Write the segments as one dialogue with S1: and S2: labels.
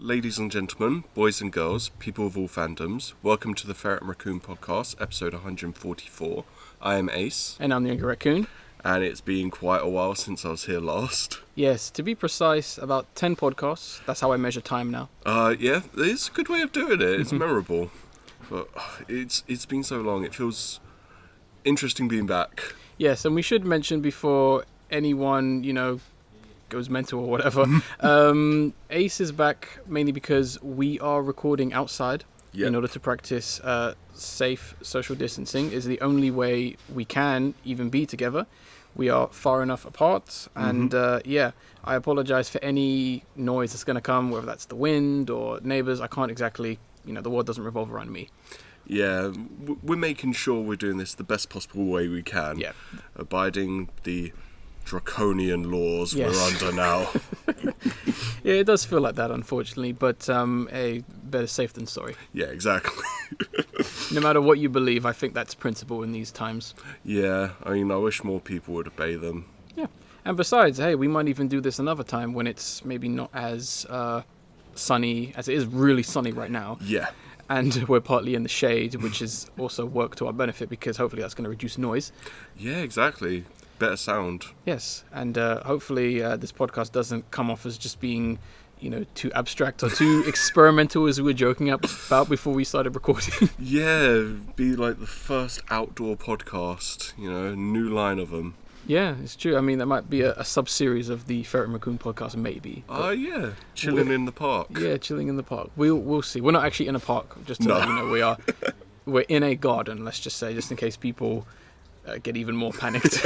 S1: ladies and gentlemen, boys and girls, people of all fandoms, welcome to the Ferret Raccoon podcast, episode 144. I am Ace.
S2: And I'm the younger raccoon.
S1: And it's been quite a while since I was here last.
S2: Yes, to be precise, about 10 podcasts. That's how I measure time now.
S1: Yeah, it's a good way of doing it. It's memorable. But it's been so long, it feels interesting being back.
S2: Yes, and we should mention before anyone, goes mental or whatever, Ace is back mainly because we are recording outside in order to practice safe social distancing. Is the only way we can even be together. We are far enough apart, and I apologize for any noise that's going to come, whether that's the wind or neighbors. I can't exactly, the world doesn't revolve around me.
S1: Yeah, we're making sure we're doing this the best possible way we can.
S2: Yeah.
S1: Abiding the draconian laws we're under now.
S2: Yeah, it does feel like that, unfortunately, but better safe than sorry.
S1: Yeah, exactly.
S2: No matter what you believe, I think that's principle in these times.
S1: Yeah, I wish more people would obey them.
S2: Yeah, and besides, hey, we might even do this another time when it's maybe not as sunny, as it is really sunny right now.
S1: Yeah.
S2: And we're partly in the shade, which is also work to our benefit because hopefully that's going to reduce noise.
S1: Yeah, exactly. Better sound.
S2: Yes, and hopefully this podcast doesn't come off as just being, too abstract or too experimental as we were joking about before we started recording.
S1: Yeah, be like the first outdoor podcast, a new line of them.
S2: Yeah, it's true. That might be a sub-series of the Ferret Raccoon podcast, maybe.
S1: Yeah, chilling in the park.
S2: Yeah, chilling in the park. We'll see. We're not actually in a park, just to let you know. We're in a garden, let's just say, just in case people get even more panicked.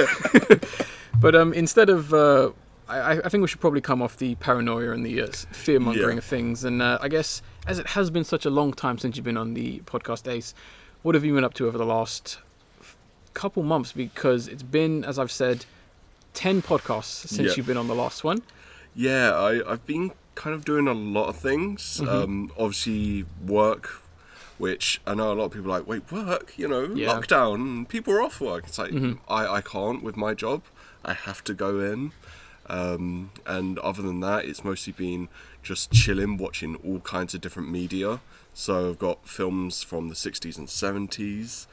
S2: But instead of... I think we should probably come off the paranoia and the fear-mongering of things. And I guess, as it has been such a long time since you've been on the podcast, Ace, what have you been up to over the last couple months? Because it's been, as I've said, 10 podcasts since you've been on the last one.
S1: Yeah, I've been kind of doing a lot of things. Obviously, work, which I know a lot of people are like, wait, work? Lockdown, people are off work. It's like, I can't with my job. I have to go in. And other than that, it's mostly been just chilling, watching all kinds of different media. So I've got films from the 60s and 70s,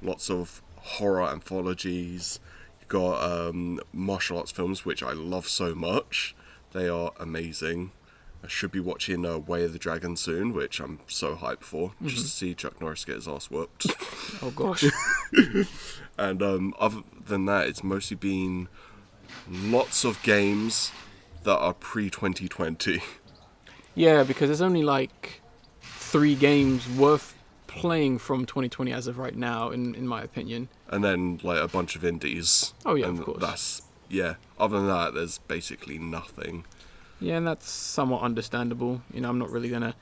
S1: lots of horror anthologies. You've got martial arts films, which I love so much. They are amazing. I should be watching Way of the Dragon soon, which I'm so hyped for, just to see Chuck Norris get his ass whooped.
S2: Oh, gosh.
S1: And other than that, it's mostly been lots of games that are pre-2020.
S2: Yeah, because there's only like 3 games worth playing from 2020 as of right now, in my opinion.
S1: And then like a bunch of indies.
S2: Oh yeah,
S1: and
S2: of course.
S1: Other than that, there's basically nothing.
S2: Yeah, and that's somewhat understandable. I'm not really gonna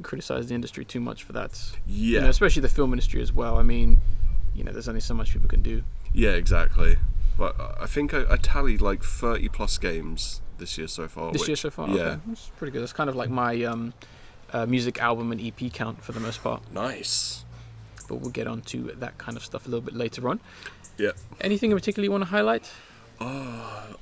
S2: criticize the industry too much for that.
S1: Yeah.
S2: Especially the film industry as well. There's only so much people can do.
S1: Yeah, exactly. But I think I tallied like 30 plus games this year so far.
S2: This year so far?
S1: Yeah.
S2: Okay. That's pretty good. That's kind of like my music album and EP count for the most part.
S1: Nice.
S2: But we'll get on to that kind of stuff a little bit later on.
S1: Yeah.
S2: Anything in particular you want to highlight?
S1: I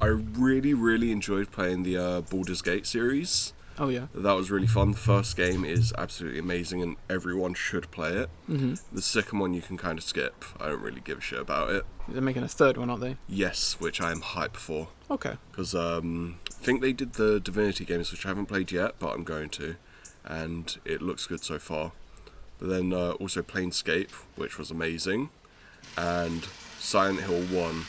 S1: really, really enjoyed playing the Baldur's Gate series.
S2: Oh, yeah.
S1: That was really fun. The first game is absolutely amazing and everyone should play it. The second one you can kind of skip. I don't really give a shit about it.
S2: They're making a third one, aren't they?
S1: Yes, which I am hyped for.
S2: Okay.
S1: Because I think they did the Divinity games, which I haven't played yet, but I'm going to. And it looks good so far. But then also Planescape, which was amazing. And Silent Hill 1,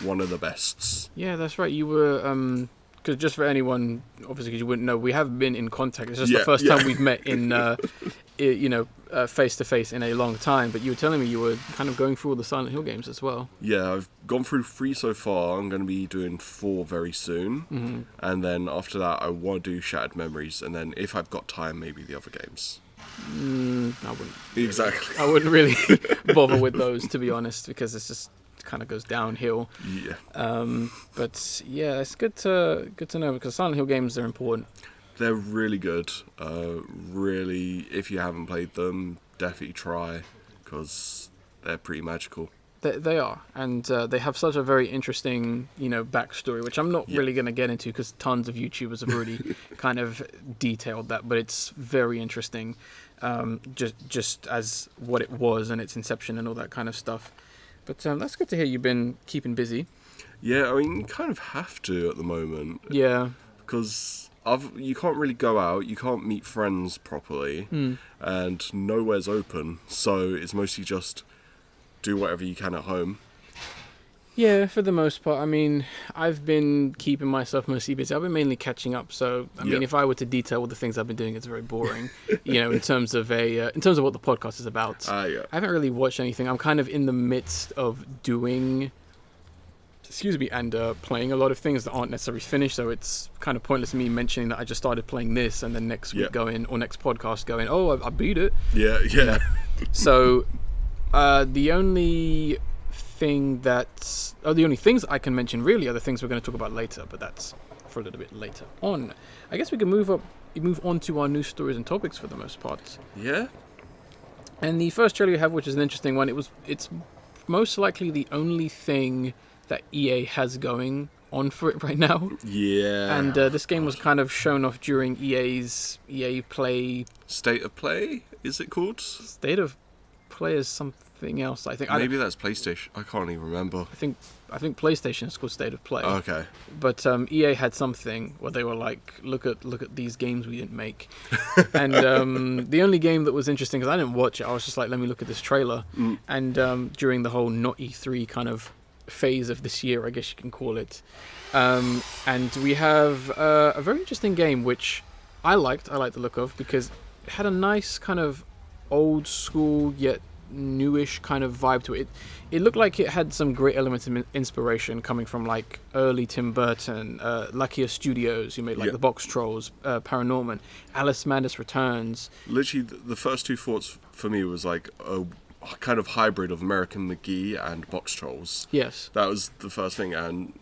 S1: one of the bests.
S2: Yeah, that's right. You were... Because just for anyone, obviously, because you wouldn't know, we have been in contact. It's just the first time we've met in, face to face in a long time. But you were telling me you were kind of going through all the Silent Hill games as well. Yeah,
S1: I've gone through 3 so far. I'm going to be doing 4 very soon. And then after that, I want to do Shattered Memories. And then if I've got time, maybe the other games.
S2: I wouldn't.
S1: Exactly.
S2: I wouldn't really bother with those, to be honest, because it's just kind of goes downhill.
S1: Yeah.
S2: But yeah, it's good to know because Silent Hill games are important.
S1: They're really good. Really, if you haven't played them, definitely try because they're pretty magical.
S2: They are, and they have such a very interesting, backstory, which I'm not really going to get into because tons of YouTubers have already kind of detailed that, but it's very interesting, just as what it was and its inception and all that kind of stuff. But that's good to hear you've been keeping busy.
S1: Yeah, I mean, you kind of have to at the moment.
S2: Yeah.
S1: Because you can't really go out, you can't meet friends properly, and nowhere's open, so it's mostly just do whatever you can at home.
S2: Yeah, for the most part. I mean, I've been keeping myself mostly busy. I've been mainly catching up. So, I mean, if I were to detail all the things I've been doing, it's very boring. In terms of what the podcast is about. I haven't really watched anything. I'm kind of in the midst of doing, and playing a lot of things that aren't necessarily finished. So it's kind of pointless me mentioning that I just started playing this, and then next week next podcast going, oh, I beat it.
S1: Yeah.
S2: So, the only things I can mention really are the things we're going to talk about later, but that's for a little bit later on. I guess we can move on to our news stories and topics for the most part.
S1: Yeah. And
S2: the first trailer we have, which is an interesting one, it's most likely the only thing that EA has going on for it right now.
S1: Yeah.
S2: And this game was kind of shown off during EA's EA Play.
S1: State of Play, is it called?
S2: State of Play is something else, I think.
S1: Maybe that's PlayStation. I can't even remember.
S2: I think PlayStation is called State of Play.
S1: Okay.
S2: But EA had something where they were like, look at these games we didn't make. And the only game that was interesting, because I didn't watch it, I was just like, let me look at this trailer. And during the whole not E3 kind of phase of this year, I guess you can call it. And we have a very interesting game, which I liked the look of, because it had a nice kind of old school yet newish kind of vibe to it. It looked like it had some great elements of inspiration coming from like early Tim Burton, Luckier Studios, who made like the Box Trolls, Paranorman, Alice Madness Returns.
S1: Literally, the first two thoughts for me was like a kind of hybrid of American McGee and Box Trolls.
S2: Yes.
S1: That was the first thing, and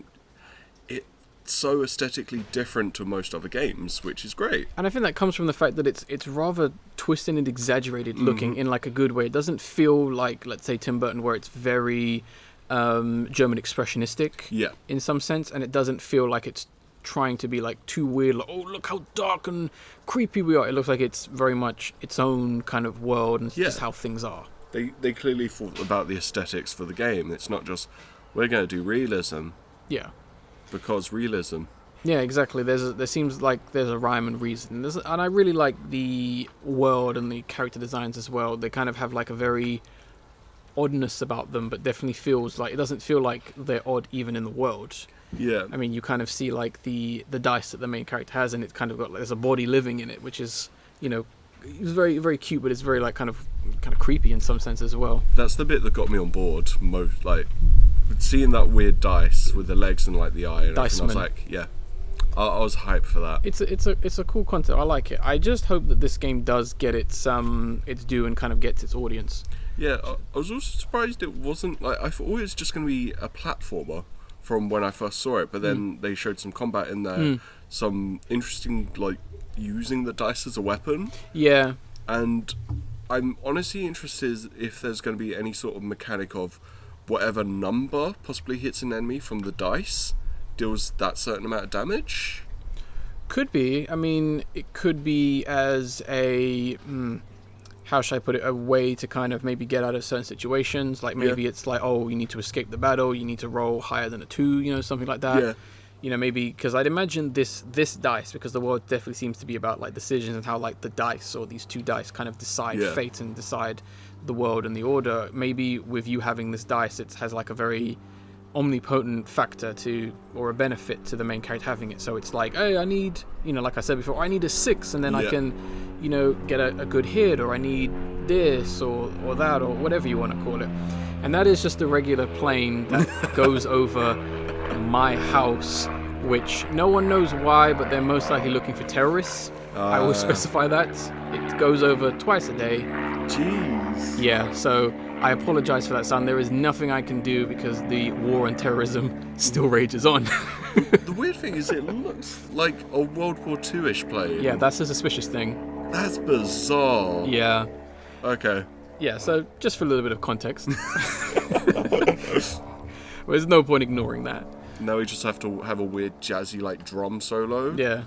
S1: so aesthetically different to most other games, which is great.
S2: And I think that comes from the fact that it's rather twisted and exaggerated looking in like a good way. It doesn't feel like, let's say, Tim Burton, where it's very German expressionistic in some sense, and it doesn't feel like it's trying to be like too weird, like, oh, look how dark and creepy we are. It looks like it's very much its own kind of world, and it's just how things are.
S1: They clearly thought about the aesthetics for the game. It's not just, we're going to do realism.
S2: Yeah.
S1: Because realism.
S2: Yeah, exactly. There seems like there's a rhyme and reason. And I really like the world and the character designs as well. They kind of have like a very oddness about them, but definitely feels like, it doesn't feel like they're odd even in the world.
S1: Yeah.
S2: I mean, you kind of see like the dice that the main character has, and it's kind of got like, there's a body living in it, which is, it's very, very cute, but it's very like kind of creepy in some sense as well.
S1: That's the bit that got me on board most, like seeing that weird dice with the legs and like the eye and everything. I was like, I was hyped for that.
S2: It's a cool concept. I like it. I just hope that this game does get its due and kind of gets its audience.
S1: Yeah, I was also surprised it wasn't like, I thought it was just going to be a platformer from when I first saw it, but then they showed some combat in there, some interesting like using the dice as a weapon. Yeah. And I'm honestly interested if there's going to be any sort of mechanic of whatever number possibly hits an enemy from the dice deals that certain amount of damage.
S2: Could be. I mean, it could be as a how should I put it, a way to kind of maybe get out of certain situations. Like maybe it's like, oh, you need to escape the battle, you need to roll higher than a 2, something like that. Yeah. Maybe because I'd imagine this dice, because the world definitely seems to be about like decisions and how like the dice or these two dice kind of decide fate and decide the world and the order. Maybe with you having this dice, it has like a very omnipotent factor to, or a benefit to the main character having it. So it's like, hey, I need, like I said before, I need a 6, and then I can, get a good hit, or I need this or that, or whatever you want to call it. And that is just a regular plane that goes over my house, which no one knows why, but they're most likely looking for terrorists. I will specify that. It goes over twice a day.
S1: Jeez.
S2: Yeah, so I apologize for that sound. There is nothing I can do because the war on terrorism still rages on.
S1: The weird thing is it looks like a World War II-ish plane.
S2: Yeah, that's a suspicious thing.
S1: That's bizarre.
S2: Yeah.
S1: Okay.
S2: Yeah, so just for a little bit of context. There's no point ignoring that.
S1: Now we just have to have a weird jazzy like drum solo.
S2: Yeah,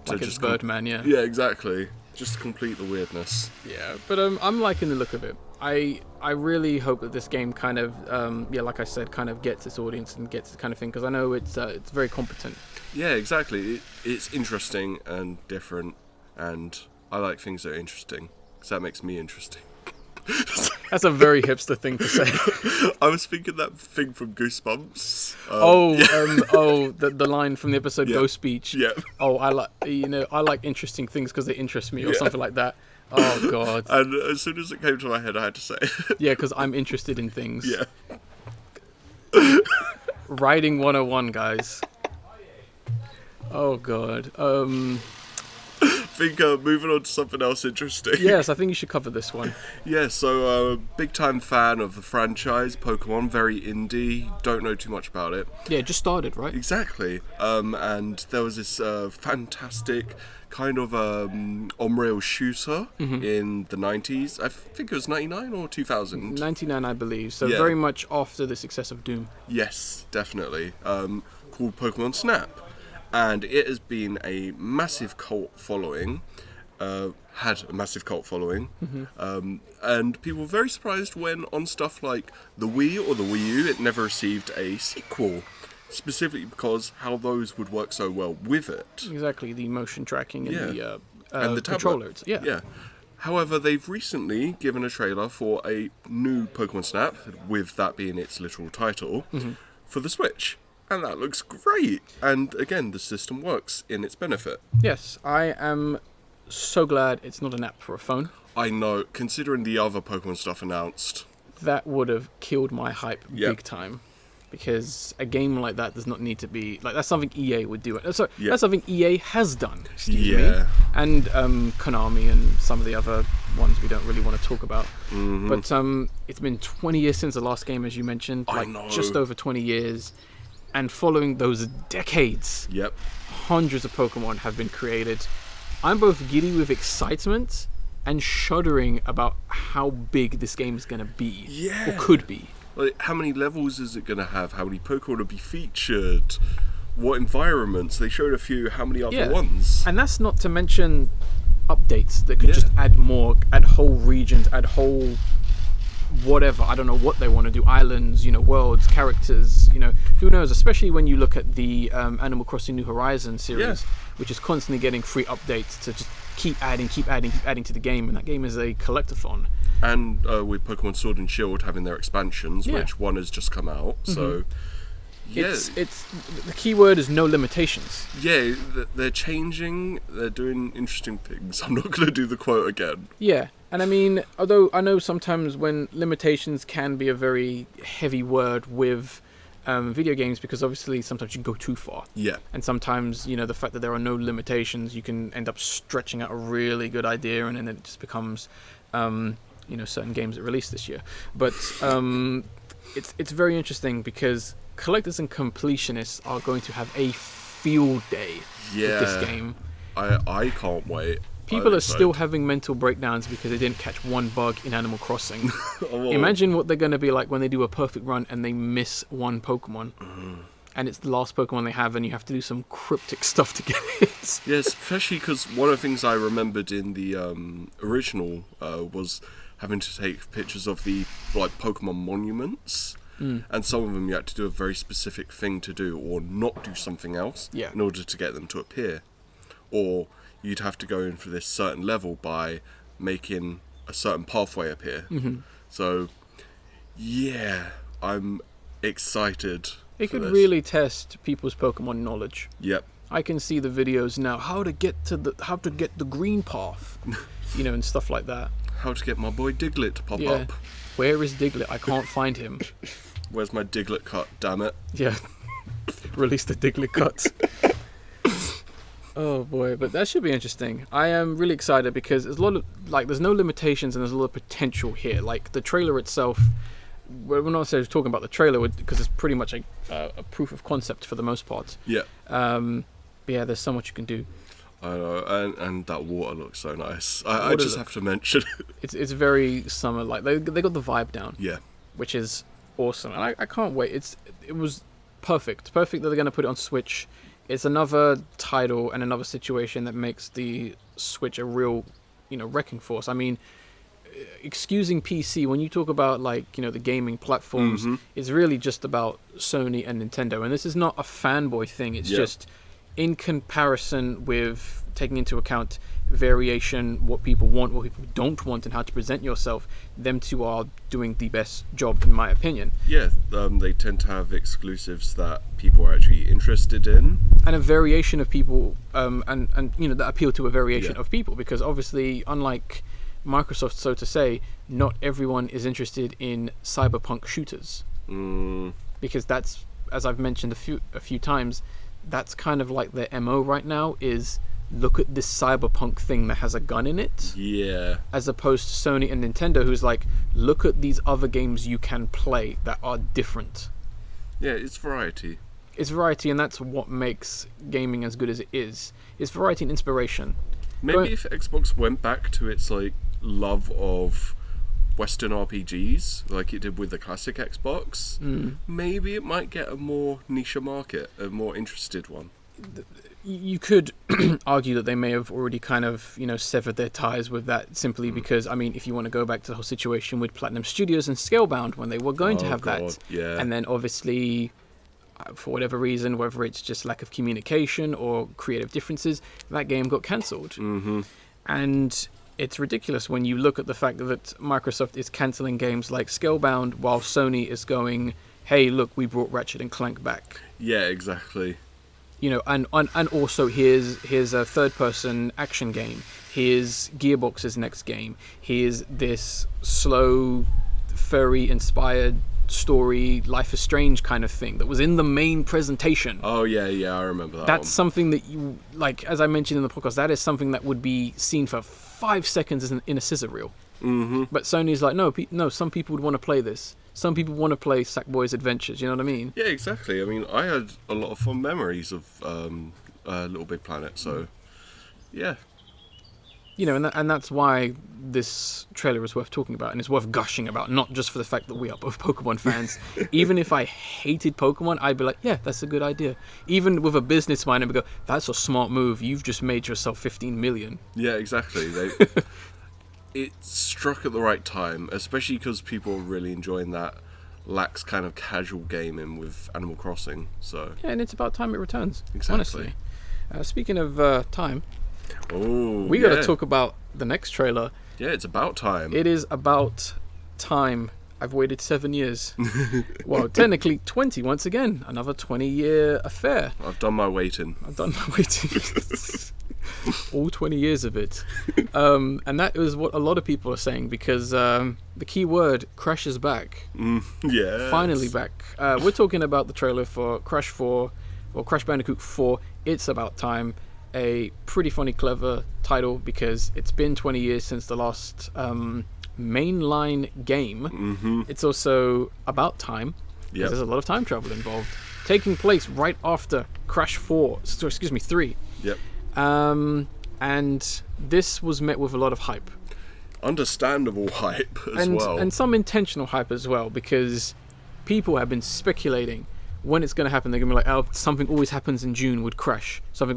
S2: like it's Birdman. Yeah.
S1: Yeah, exactly. Just to complete the weirdness.
S2: Yeah, but I'm liking the look of it. I really hope that this game kind of like I said, kind of gets its audience and gets the kind of thing, because I know it's very competent.
S1: Yeah, exactly. It's interesting and different, and I like things that are interesting, because that makes me interesting.
S2: That's a very hipster thing to say.
S1: I was thinking that thing from Goosebumps.
S2: The line from the episode Ghost Beach.
S1: Yeah.
S2: Oh, I like interesting things because they interest me, or something like that. Oh God.
S1: And as soon as it came to my head, I had to say it.
S2: Yeah, because I'm interested in things.
S1: Yeah.
S2: Writing 101, guys. Oh God.
S1: I think moving on to something else interesting.
S2: Yes, I think you should cover this one.
S1: Yeah, so big time fan of the franchise, Pokemon, very indie, don't know too much about it.
S2: Yeah, it just started, right?
S1: Exactly. And there was this fantastic kind of on-rail shooter in the 90s. I think it was 99 or 2000.
S2: 99, I believe. So very much after the success of Doom.
S1: Yes, definitely. Called Pokemon Snap. And it has been a massive cult following, had a massive cult following, and people were very surprised when on stuff like the Wii or the Wii U, it never received a sequel, specifically because how those would work so well with it.
S2: Exactly, the motion tracking and
S1: and the
S2: controllers.
S1: Yeah. However, they've recently given a trailer for a new Pokemon Snap, with that being its literal title, for the Switch. And that looks great. And again, the system works in its benefit.
S2: Yes, I am so glad it's not an app for a phone.
S1: I know, considering the other Pokemon stuff announced.
S2: That would have killed my hype big time. Because a game like that does not need to be... Like, that's something EA would do. So that's something EA has done, excuse me. And Konami and some of the other ones we don't really want to talk about. But it's been 20 years since the last game, as you mentioned.
S1: I know.
S2: Just over 20 years. And following those decades, hundreds of Pokemon have been created. I'm both giddy with excitement and shuddering about how big this game is going to be.
S1: Yeah.
S2: Or could be.
S1: Like, how many levels is it going to have? How many Pokemon will be featured? What environments? They showed a few. How many other ones?
S2: And that's not to mention updates that could just add more, add whole regions, add whole... whatever, I don't know what they want to do, islands, worlds, characters, who knows, especially when you look at the Animal Crossing New Horizons series, which is constantly getting free updates to just keep adding to the game, and that game is a collectathon.
S1: And with Pokemon Sword and Shield having their expansions, which one has just come out, so...
S2: It's the key word is no limitations.
S1: Yeah, they're changing, they're doing interesting things. I'm not going to do the quote again.
S2: Yeah, and I mean, although I know sometimes when limitations can be a very heavy word with video games, because obviously sometimes you can go too far.
S1: Yeah.
S2: And sometimes, the fact that there are no limitations, you can end up stretching out a really good idea, and then it just becomes, certain games that released this year. But it's very interesting because collectors and completionists are going to have a field day with this game.
S1: I can't wait.
S2: People are still having mental breakdowns because they didn't catch one bug in Animal Crossing. Imagine what they're going to be like when they do a perfect run and they miss one Pokemon. And it's the last Pokemon they have, and you have to do some cryptic stuff to get it.
S1: Yeah, especially because one of the things I remembered in the original was having to take pictures of the Pokemon monuments. And some of them you had to do a very specific thing to do, or not do something else in order to get them to appear. Or you'd have to go in for this certain level by making a certain pathway appear. So, yeah, I'm excited.
S2: It could really test people's Pokemon knowledge.
S1: Yep.
S2: I can see the videos now, how to get the green path, and stuff like that.
S1: How to get my boy Diglett to pop up.
S2: Where is Diglett? I can't find him.
S1: Where's my Diglett cut? Damn it.
S2: Yeah. Release the Diglett cut. Oh boy, but that should be interesting. I am really excited because there's a lot of there's no limitations and there's a lot of potential here. Like the trailer itself, we're not necessarily talking about the trailer because it's pretty much a proof of concept for the most part.
S1: Yeah.
S2: But yeah, there's so much you can do.
S1: I know, and that water looks so nice. I just have to mention it.
S2: It's very summer like. They got the vibe down.
S1: Yeah.
S2: Which is awesome, and I can't wait. It was perfect that they're going to put it on Switch. It's another title and another situation that makes the Switch a real, wrecking force. I mean, excusing PC, when you talk about the gaming platforms, it's really just about Sony and Nintendo, and this is not a fanboy thing. It's just in comparison with taking into account variation, what people want, what people don't want, and how to present yourself. Them two are doing the best job, in my opinion.
S1: Yeah, they tend to have exclusives that people are actually interested in,
S2: and a variation of people, and that appeal to a variation of people, because obviously, unlike Microsoft, so to say, not everyone is interested in cyberpunk shooters, because that's, as I've mentioned a few times, that's kind of like their MO right now, is look at this cyberpunk thing that has a gun in it.
S1: Yeah.
S2: As opposed to Sony and Nintendo, who's like, look at these other games you can play that are different.
S1: Yeah, it's variety.
S2: It's variety, and that's what makes gaming as good as it is. It's variety and inspiration.
S1: Maybe if Xbox went back to its love of Western RPGs, like it did with the classic Xbox, maybe it might get a more niche market, a more interested one.
S2: You could argue that they may have already kind of, severed their ties with that, simply because, I mean, if you want to go back to the whole situation with Platinum Studios and Scalebound, when they were going to have that, and then obviously, for whatever reason, whether it's just lack of communication or creative differences, that game got cancelled. And it's ridiculous when you look at the fact that Microsoft is cancelling games like Scalebound while Sony is going, hey, look, we brought Ratchet and Clank back.
S1: Yeah, exactly.
S2: And also here's a third-person action game. Here's Gearbox's next game. Here's this slow, furry-inspired story, Life is Strange kind of thing that was in the main presentation.
S1: Oh, yeah, I remember that.
S2: That's something that you, as I mentioned in the podcast, that is something that would be seen for 5 seconds in a scissor reel. But Sony's like, no, some people would want to play this. Some people want to play Sackboy's Adventures, you know what I mean?
S1: Yeah, exactly. I mean, I had a lot of fond memories of Little Big Planet, so yeah.
S2: And that's why this trailer is worth talking about, and it's worth gushing about, not just for the fact that we are both Pokemon fans. Even if I hated Pokemon, I'd be like, yeah, that's a good idea. Even with a business mind, I'd go, that's a smart move. You've just made yourself 15 million.
S1: Yeah, exactly. It struck at the right time, especially because people are really enjoying that lax kind of casual gaming with Animal Crossing. So
S2: yeah, and it's about time it returns.
S1: Exactly.
S2: Honestly, speaking of time, we got to talk about the next trailer.
S1: Yeah, it's about time.
S2: It is about time. I've waited 7 years. Well, technically 20 once again. Another 20-year affair.
S1: I've done my waiting.
S2: All 20 years of it. And that is what a lot of people are saying, because the key word, Crash is back.
S1: Yeah.
S2: Finally back. We're talking about the trailer for Crash Bandicoot 4, It's About Time. A pretty funny, clever title, because it's been 20 years since the last mainline game. It's also about time, because there's a lot of time travel involved, taking place right after Crash 3.
S1: Yep.
S2: And this was met with a lot of hype.
S1: Understandable hype as well.
S2: And some intentional hype as well, because people have been speculating when it's going to happen. They're going to be like, oh, something always happens in June with Crash. There has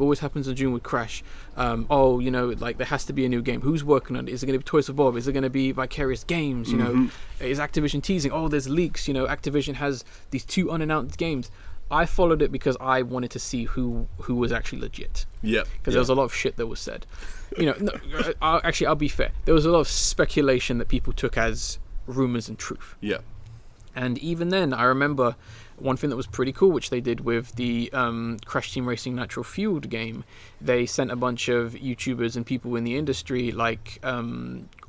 S2: to be a new game. Who's working on it? Is it going to be Toys for Bob? Is it going to be Vicarious Games? Is Activision teasing? Oh, there's leaks. Activision has these 2 unannounced games. I followed it because I wanted to see who was actually legit. Yeah. Because there was a lot of shit that was said. I'll be fair. There was a lot of speculation that people took as rumors and truth. Yeah. And even then, I remember one thing that was pretty cool, which they did with the Crash Team Racing Nitro Fueled game. They sent a bunch of YouTubers and people in the industry, like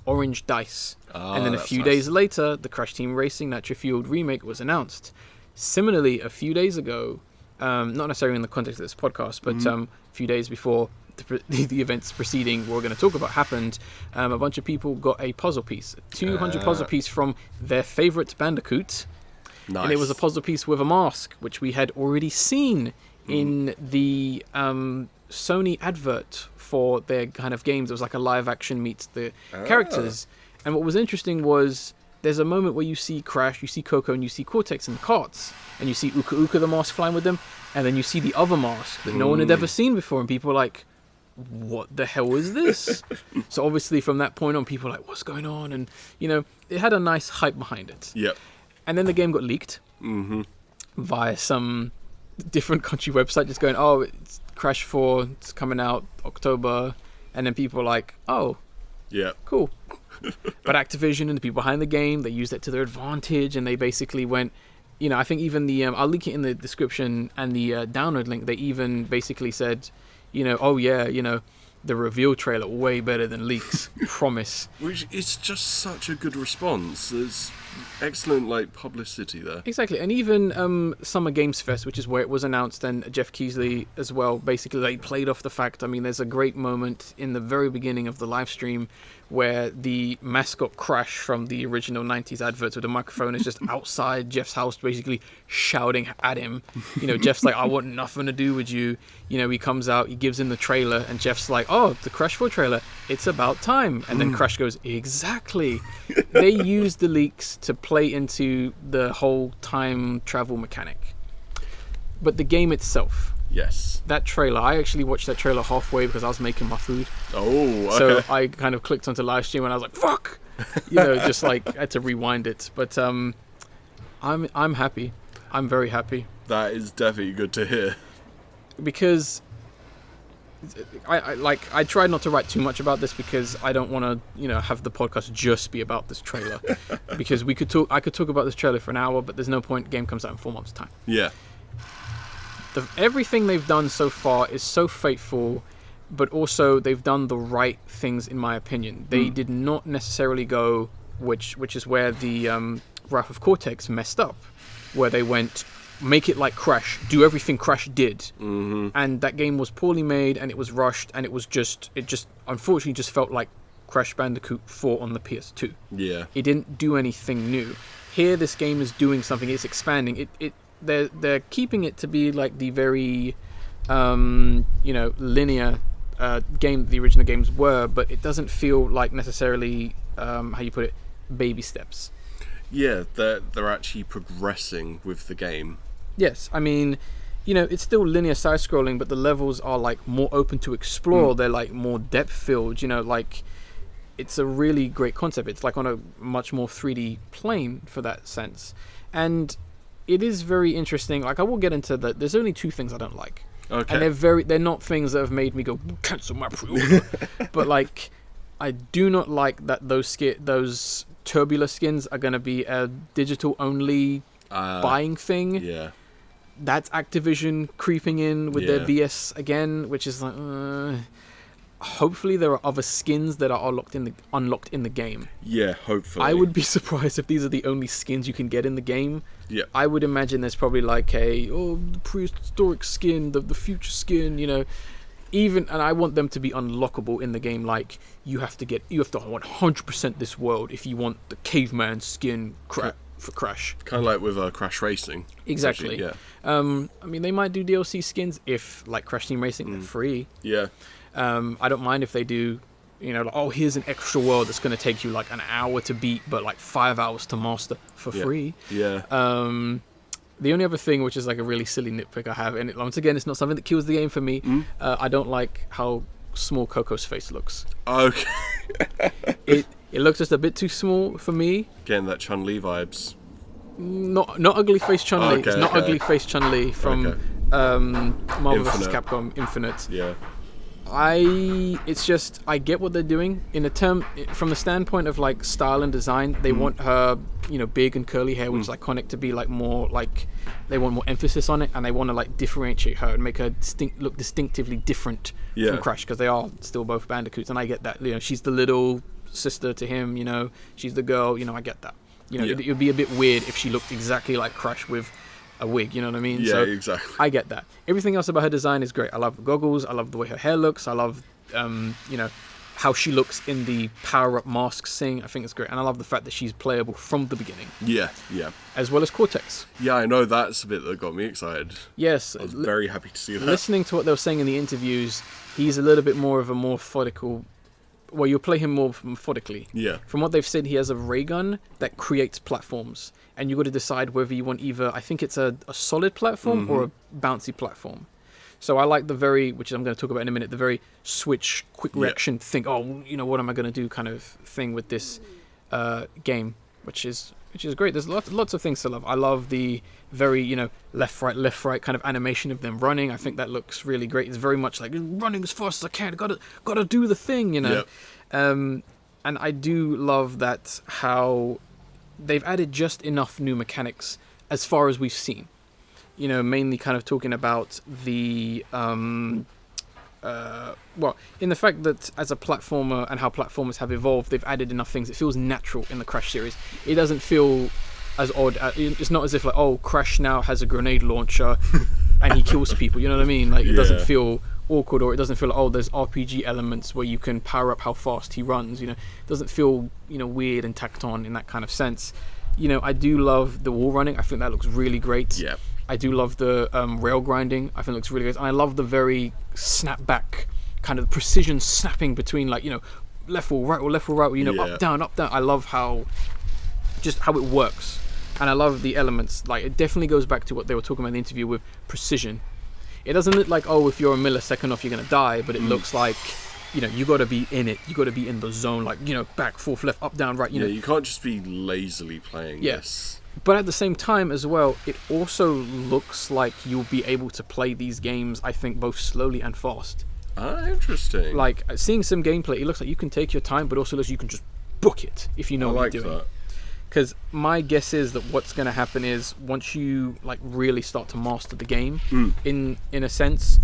S2: Orange Dice. And then a few days later, the Crash Team Racing Nitro Fueled remake was announced. Similarly, a few days ago, not necessarily in the context of this podcast, but a few days before the events preceding we're going to talk about happened, a bunch of people got a puzzle piece, a 200 puzzle piece from their favorite Bandicoot. Nice. And it was a puzzle piece with a mask, which we had already seen in the Sony advert for their kind of games. It was like a live action meets the characters. And what was interesting was there's a moment where you see Crash, you see Coco, and you see Cortex in the carts, and you see Uka Uka the mask flying with them, and then you see the other mask that no one had ever seen before, and people are like, what the hell is this? So obviously from that point on, people are like, what's going on? And, you know, it had a nice hype behind it.
S1: Yep.
S2: And then the game got leaked via some different country website, just going, oh, it's Crash 4, it's coming out October. And then people are like, oh,
S1: yeah,
S2: cool. But Activision and the people behind the game, they used it to their advantage, and they basically went, you know, I think even the, I'll link it in the description and the download link, they even basically said, you know, oh yeah, you know, the reveal trailer way better than leaks, promise.
S1: Which is just such a good response. There's excellent like publicity there.
S2: Exactly, and even Summer Games Fest, which is where it was announced, and Jeff Keighley as well, basically they played off the fact, I mean, there's a great moment in the very beginning of the live stream where the mascot Crash from the original 90s adverts with a microphone is just outside Jeff's house basically shouting at him. You know, Jeff's like, I want nothing to do with you. You know, he comes out, he gives him the trailer, and Jeff's like, oh, the Crash 4 trailer, it's about time. And then Crash goes, exactly. They used the leaks to play into the whole time travel mechanic. But the game itself,
S1: yes,
S2: that trailer, I actually watched that trailer halfway because I was making my food.
S1: Oh, okay.
S2: So I kind of clicked onto live stream and I was like, fuck, you know, just like I had to rewind it. But I'm happy. I'm very happy.
S1: That is definitely good to hear.
S2: Because I tried not to write too much about this because I don't want to, you know, have the podcast just be about this trailer. Because I could talk about this trailer for an hour, but there's no point. The game comes out in 4 months' time.
S1: Yeah.
S2: Everything they've done so far is so faithful, but also they've done the right things in my opinion. They did not necessarily go, which is where the Wrath of Cortex messed up, where they went, make it like Crash, do everything Crash did, and that game was poorly made and it was rushed and it just unfortunately just felt like Crash Bandicoot 4 on the PS2. Yeah, it didn't do anything new. Here, this game is doing something. It's expanding. They're keeping it to be like the very you know, linear game the original games were, but it doesn't feel like necessarily how you put it, baby steps.
S1: Yeah, they're actually progressing with the game.
S2: Yes, I mean, you know, it's still linear side-scrolling, but the levels are like more open to explore. They're like more depth-filled. You know, like it's a really great concept. It's like on a much more 3D plane for that sense, and it is very interesting. Like I will get into that. There's only 2 things I don't like, and they're not things that have made me go cancel my pre-order. But like, I do not like that those tubular skins are going to be a digital only buying thing. Yeah, that's Activision creeping in with their BS again, which is like hopefully there are other skins that are unlocked in the game. Yeah, hopefully. I would be surprised if these are the only skins you can get in the game. Yeah, I would imagine there's probably like the prehistoric skin, the future skin, you know. And I want them to be unlockable in the game. Like you have to 100% this world if you want the caveman skin for Crash. Kind of like with Crash Racing. Exactly. Yeah. I mean, they might do DLC skins if, like Crash Team Racing, they're free. Yeah. I don't mind if they do. You know, like, here's an extra world that's going to take you like an hour to beat, but like 5 hours to master for free. Yeah. The only other thing, which is like a really silly nitpick I have, and once again, it's not something that kills the game for me. I don't like how small Coco's face looks. Okay. It looks just a bit too small for me. Getting that Chun-Li vibes. Not ugly face Chun-Li. Okay, it's not ugly face Chun-Li from Marvel vs. Capcom Infinite. Yeah. I get what they're doing from the standpoint of like style and design. They want her, you know, big and curly hair, which is iconic, to be like more like they want more emphasis on it, and they want to like differentiate her and make her look distinctively different from Crash, because they are still both Bandicoots, and I get that. You know, she's the little sister to him. You know, she's the girl. You know, I get that. You know, it would be a bit weird if she looked exactly like Crash with a wig, you know what I mean? Yeah, so exactly. I get that. Everything else about her design is great. I love the goggles. I love the way her hair looks. I love, you know, how she looks in the power-up mask scene. I think it's great. And I love the fact that she's playable from the beginning. Yeah, yeah. As well as Cortex. Yeah, I know. That's a bit that got me excited. Yes. I was very happy to see that. Listening to what they were saying in the interviews, he's a little bit more of a more methodical you'll play him more methodically.
S1: Yeah.
S2: From what they've said, he has a ray gun that creates platforms, and you got to decide whether you want either, I think it's a solid platform or a bouncy platform. So I like which I'm going to talk about in a minute, the very switch, quick reaction thing. Oh, you know, what am I going to do kind of thing with this game, which is great. There's lots of things to love. I love the very, you know, left right kind of animation of them running. I think that looks really great. It's very much like running as fast as I can. Gotta do the thing, you know. And I do love that how they've added just enough new mechanics as far as we've seen. You know, mainly kind of talking about the in the fact that as a platformer and how platformers have evolved, they've added enough things. It feels natural in the Crash series. It doesn't feel as odd. It's not as if like, oh, Crash now has a grenade launcher and he kills people. You know what I mean? Like, it doesn't feel awkward, or it doesn't feel like, oh, there's RPG elements where you can power up how fast he runs. You know, it doesn't feel, you know, weird and tacked on in that kind of sense. You know, I do love the wall running. I think that looks really great.
S1: Yeah.
S2: I do love the rail grinding. I think it looks really good. And I love the very snap back kind of precision snapping between, like, you know, left wall, left wall, right wall, you know, up, down. I love how it works. And I love the elements. Like, it definitely goes back to what they were talking about in the interview with precision. It doesn't look like, oh, if you're a millisecond off, you're going to die. But it looks like, you know, you got to be in it. You got to be in the zone. Like, you know, back, forth, left, up, down, right. You know,
S1: you can't just be lazily playing this.
S2: But at the same time as well, it also looks like you'll be able to play these games, I think, both slowly and fast.
S1: Ah, interesting.
S2: Like, seeing some gameplay, it looks like you can take your time, but also looks like you can just book it if you know what you're doing. Because my guess is that what's going to happen is once you, like, really start to master the game, in a sense,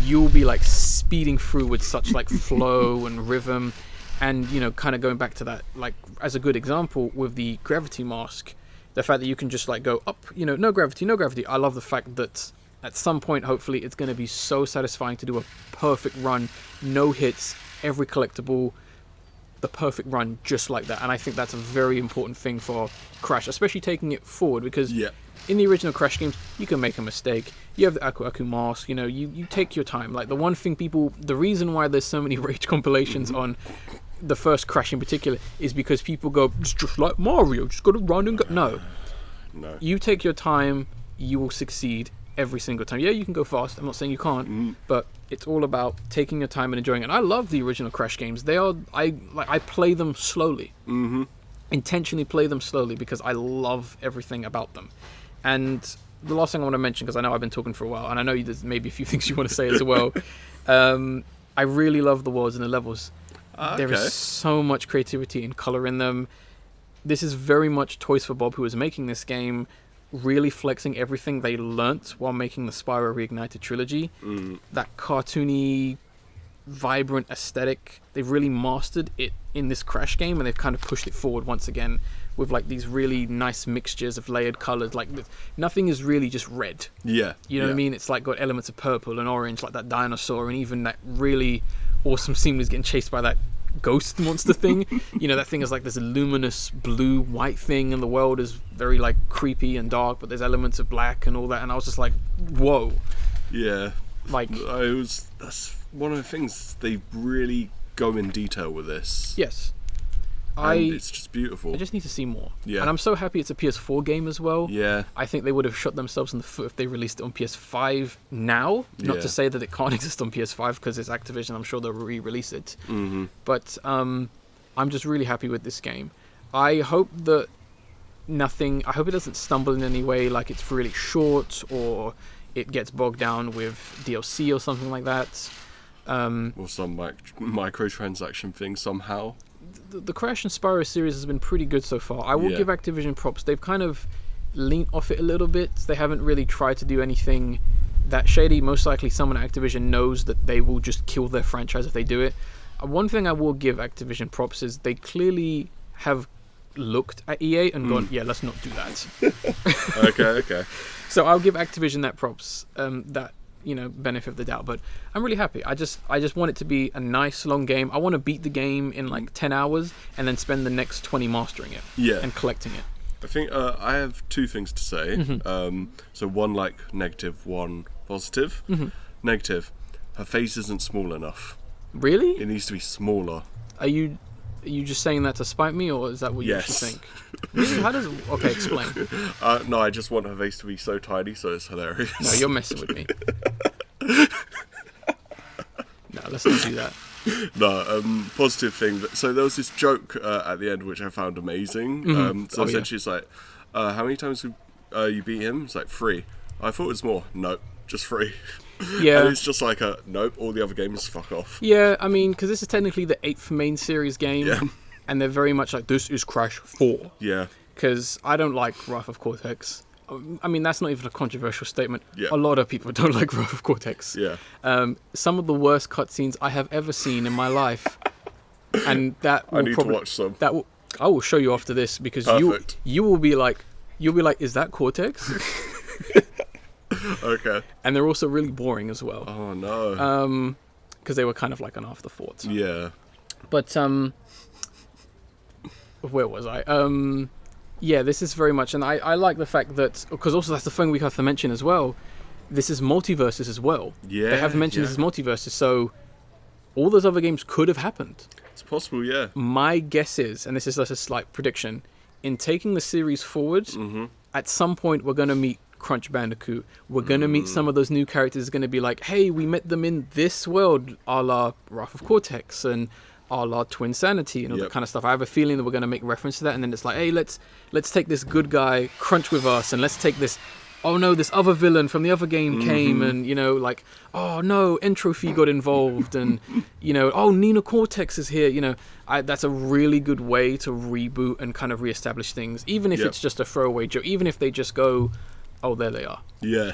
S2: you'll be, like, speeding through with such, like, flow and rhythm. And, you know, kind of going back to that, like, as a good example with the gravity mask, the fact that you can just, like, go up, you know, no gravity. I love the fact that at some point, hopefully, it's going to be so satisfying to do a perfect run, no hits, every collectible, the perfect run just like that. And I think that's a very important thing for Crash, especially taking it forward, because in the original Crash games, you can make a mistake. You have the Aku mask, you know, you take your time. Like, the one thing the reason why there's so many rage compilations on the first Crash in particular is because people go, it's just like Mario, just gotta run and go. No. You take your time, you will succeed every single time. Yeah, you can go fast, I'm not saying you can't, but it's all about taking your time and enjoying it. And I love the original Crash games. I play them slowly. Intentionally play them slowly because I love everything about them. And the last thing I want to mention, because I know I've been talking for a while, and I know there's maybe a few things you want to say as well. I really love the worlds and the levels. There is so much creativity and color in them. This is very much Toys for Bob, who was making this game, really flexing everything they learnt while making the Spyro Reignited trilogy. That cartoony, vibrant aesthetic, they've really mastered it in this Crash game, and they've kind of pushed it forward once again with, like, these really nice mixtures of layered colors. Like, nothing is really just red. You know what I mean? It's like got elements of purple and orange, like that dinosaur, and even that really awesome scene was getting chased by that ghost monster thing. You know, that thing is like this luminous blue white thing, and the world is very, like, creepy and dark, but there's elements of black and all that, and I was just like, whoa. Like,
S1: that's one of the things, they really go in detail with this. It's just beautiful.
S2: I just need to see more. And I'm so happy it's a PS4 game as well. I think they would have shot themselves in the foot if they released it on PS5 now. Not to say that it can't exist on PS5, because it's Activision. I'm sure they'll re-release it. But I'm just really happy with this game. I hope that I hope it doesn't stumble in any way, like it's really short, or it gets bogged down with DLC or something like that.
S1: Or some microtransaction thing somehow.
S2: The Crash and Spyro series has been pretty good so far. I will give Activision props. They've kind of leaned off it a little bit. They haven't really tried to do anything that shady. Most likely someone at Activision knows that they will just kill their franchise if they do it. One thing I will give Activision props is they clearly have looked at EA and gone, let's not do that.
S1: Okay.
S2: So I'll give Activision that props, that, you know, benefit of the doubt. But I'm really happy. I just want it to be a nice long game. I want to beat the game in like 10 hours and then spend the next 20 mastering it and collecting it.
S1: I think I have two things to say. So one, like, negative, one positive. Negative, her face isn't small enough.
S2: Really?
S1: It needs to be smaller.
S2: Are you just saying that to spite me, or is that what you actually think? Really? How does... Okay, explain.
S1: No, I just want her face to be so tiny, so it's hilarious.
S2: No, you're messing with me. No, let's not do that.
S1: No, positive thing. So there was this joke at the end which I found amazing. Essentially it's like, how many times you beat him? It's like 3. I thought it was more. Nope, just 3.
S2: Yeah.
S1: And it's just like nope, all the other games fuck off.
S2: Yeah, I mean, because this is technically the 8th main series game.
S1: Yeah.
S2: And they're very much like, this is Crash 4.
S1: Yeah.
S2: Because I don't like Wrath of Cortex. I mean, that's not even a controversial statement.
S1: Yeah.
S2: A lot of people don't like Wrath of Cortex.
S1: Yeah.
S2: Some of the worst cutscenes I have ever seen in my life. And that will
S1: I need to watch some.
S2: I will show you after this, because you will be like, is that Cortex?
S1: Okay.
S2: And they're also really boring as well.
S1: Oh no.
S2: Because they were kind of like an afterthought.
S1: Yeah.
S2: But where was I? Yeah, this is very much, and I like the fact that, because also that's the thing we have to mention as well. This is multiverses as well.
S1: Yeah.
S2: They have mentioned this is multiverses, so all those other games could have happened.
S1: It's possible, yeah.
S2: My guess is, and this is just a slight prediction, in taking the series forward, at some point we're going to meet Crash Bandicoot. We're going to meet some of those new characters. Going to be like, hey, we met them in this world, a la Wrath of Cortex and a la Twin Sanity and all that kind of stuff. I have a feeling that we're going to make reference to that, and then it's like, hey, let's take this good guy Crunch with us, and let's take this, oh no, this other villain from the other game came, and like, oh no, Entropy got involved, and oh, Nina Cortex is here. That's a really good way to reboot and kind of reestablish things, even if it's just a throwaway joke, even if they just go, oh, there they are.
S1: Yeah.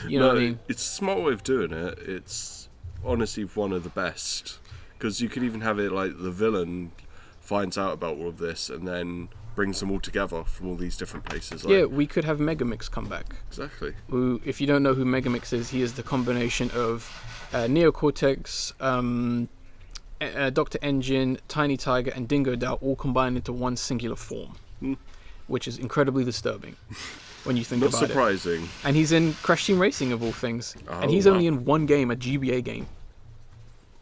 S2: You know what I mean?
S1: It's a smart way of doing it. It's honestly one of the best. Because you could even have it like the villain finds out about all of this and then brings them all together from all these different places.
S2: Yeah, we could have Megamix come back.
S1: Exactly.
S2: Who, if you don't know who Megamix is, he is the combination of Neocortex, Dr. Engine, Tiny Tiger, and Dingo Dow all combined into one singular form, which is incredibly disturbing when you think about it.
S1: Not surprising.
S2: And he's in Crash Team Racing of all things, and he's only in one game, a GBA game.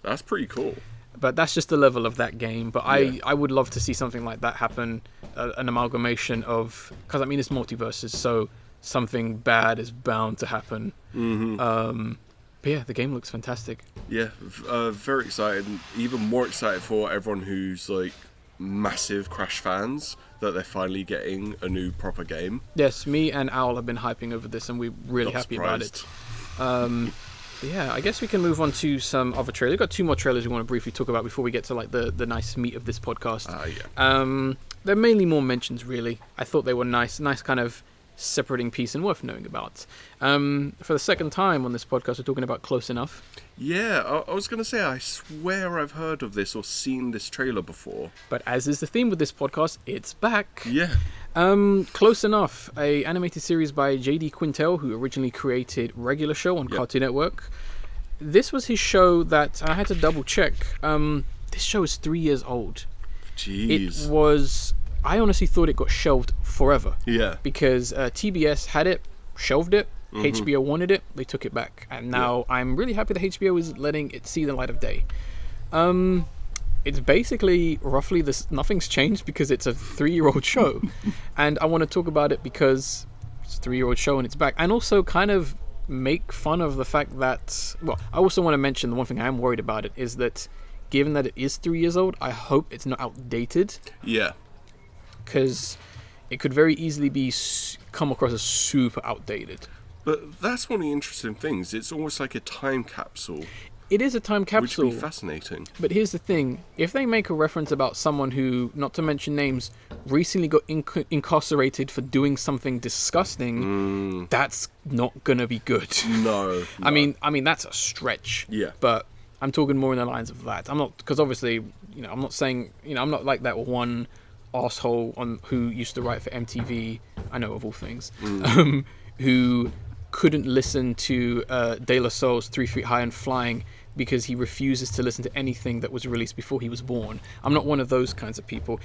S1: That's pretty cool.
S2: But that's just the level of that game. But I would love to see something like that happen, an amalgamation of... Because, I mean, it's multiverses, so something bad is bound to happen. But yeah, the game looks fantastic.
S1: Yeah, very excited. Even more excited for everyone who's, like, massive Crash fans, that they're finally getting a new proper game.
S2: Yes, me and Owl have been hyping over this, and we're really happy about it. Yeah, I guess we can move on to some other trailers. We've got 2 more trailers we want to briefly talk about before we get to like the nice meat of this podcast. They're mainly more mentions, really. I thought they were nice kind of separating piece and worth knowing about. For the second time on this podcast, we're talking about Close Enough.
S1: Yeah, I was going to say, I swear I've heard of this or seen this trailer before.
S2: But as is the theme with this podcast, it's back.
S1: Yeah.
S2: Close Enough, a animated series by J.D. Quintel, who originally created Regular Show on Cartoon Network. This was his show that, and I had to double check, this show is 3 years old.
S1: Jeez.
S2: It was, I honestly thought it got shelved forever.
S1: Yeah.
S2: Because TBS had it, shelved it, HBO wanted it, they took it back. And now I'm really happy that HBO is letting it see the light of day. It's basically roughly this. Nothing's changed because it's a 3-year-old show, and I want to talk about it because it's a 3-year-old show and it's back, and also kind of make fun of the fact that. Well, I also want to mention the one thing I am worried about it is that, given that it is 3 years old, I hope it's not outdated.
S1: Yeah.
S2: Because it could very easily be come across as super outdated.
S1: But that's one of the interesting things. It's almost like a time capsule.
S2: It is a time capsule.
S1: Which would be fascinating.
S2: But here's the thing. If they make a reference about someone who, not to mention names, recently got incarcerated for doing something disgusting, that's not going to be good.
S1: No.
S2: I mean, that's a stretch.
S1: Yeah.
S2: But I'm talking more in the lines of that. I'm not, because obviously, I'm not saying, I'm not like that one asshole who used to write for MTV, I know of all things, who couldn't listen to De La Soul's 3 Feet High and Flying because he refuses to listen to anything that was released before he was born. I'm not one of those kinds of people.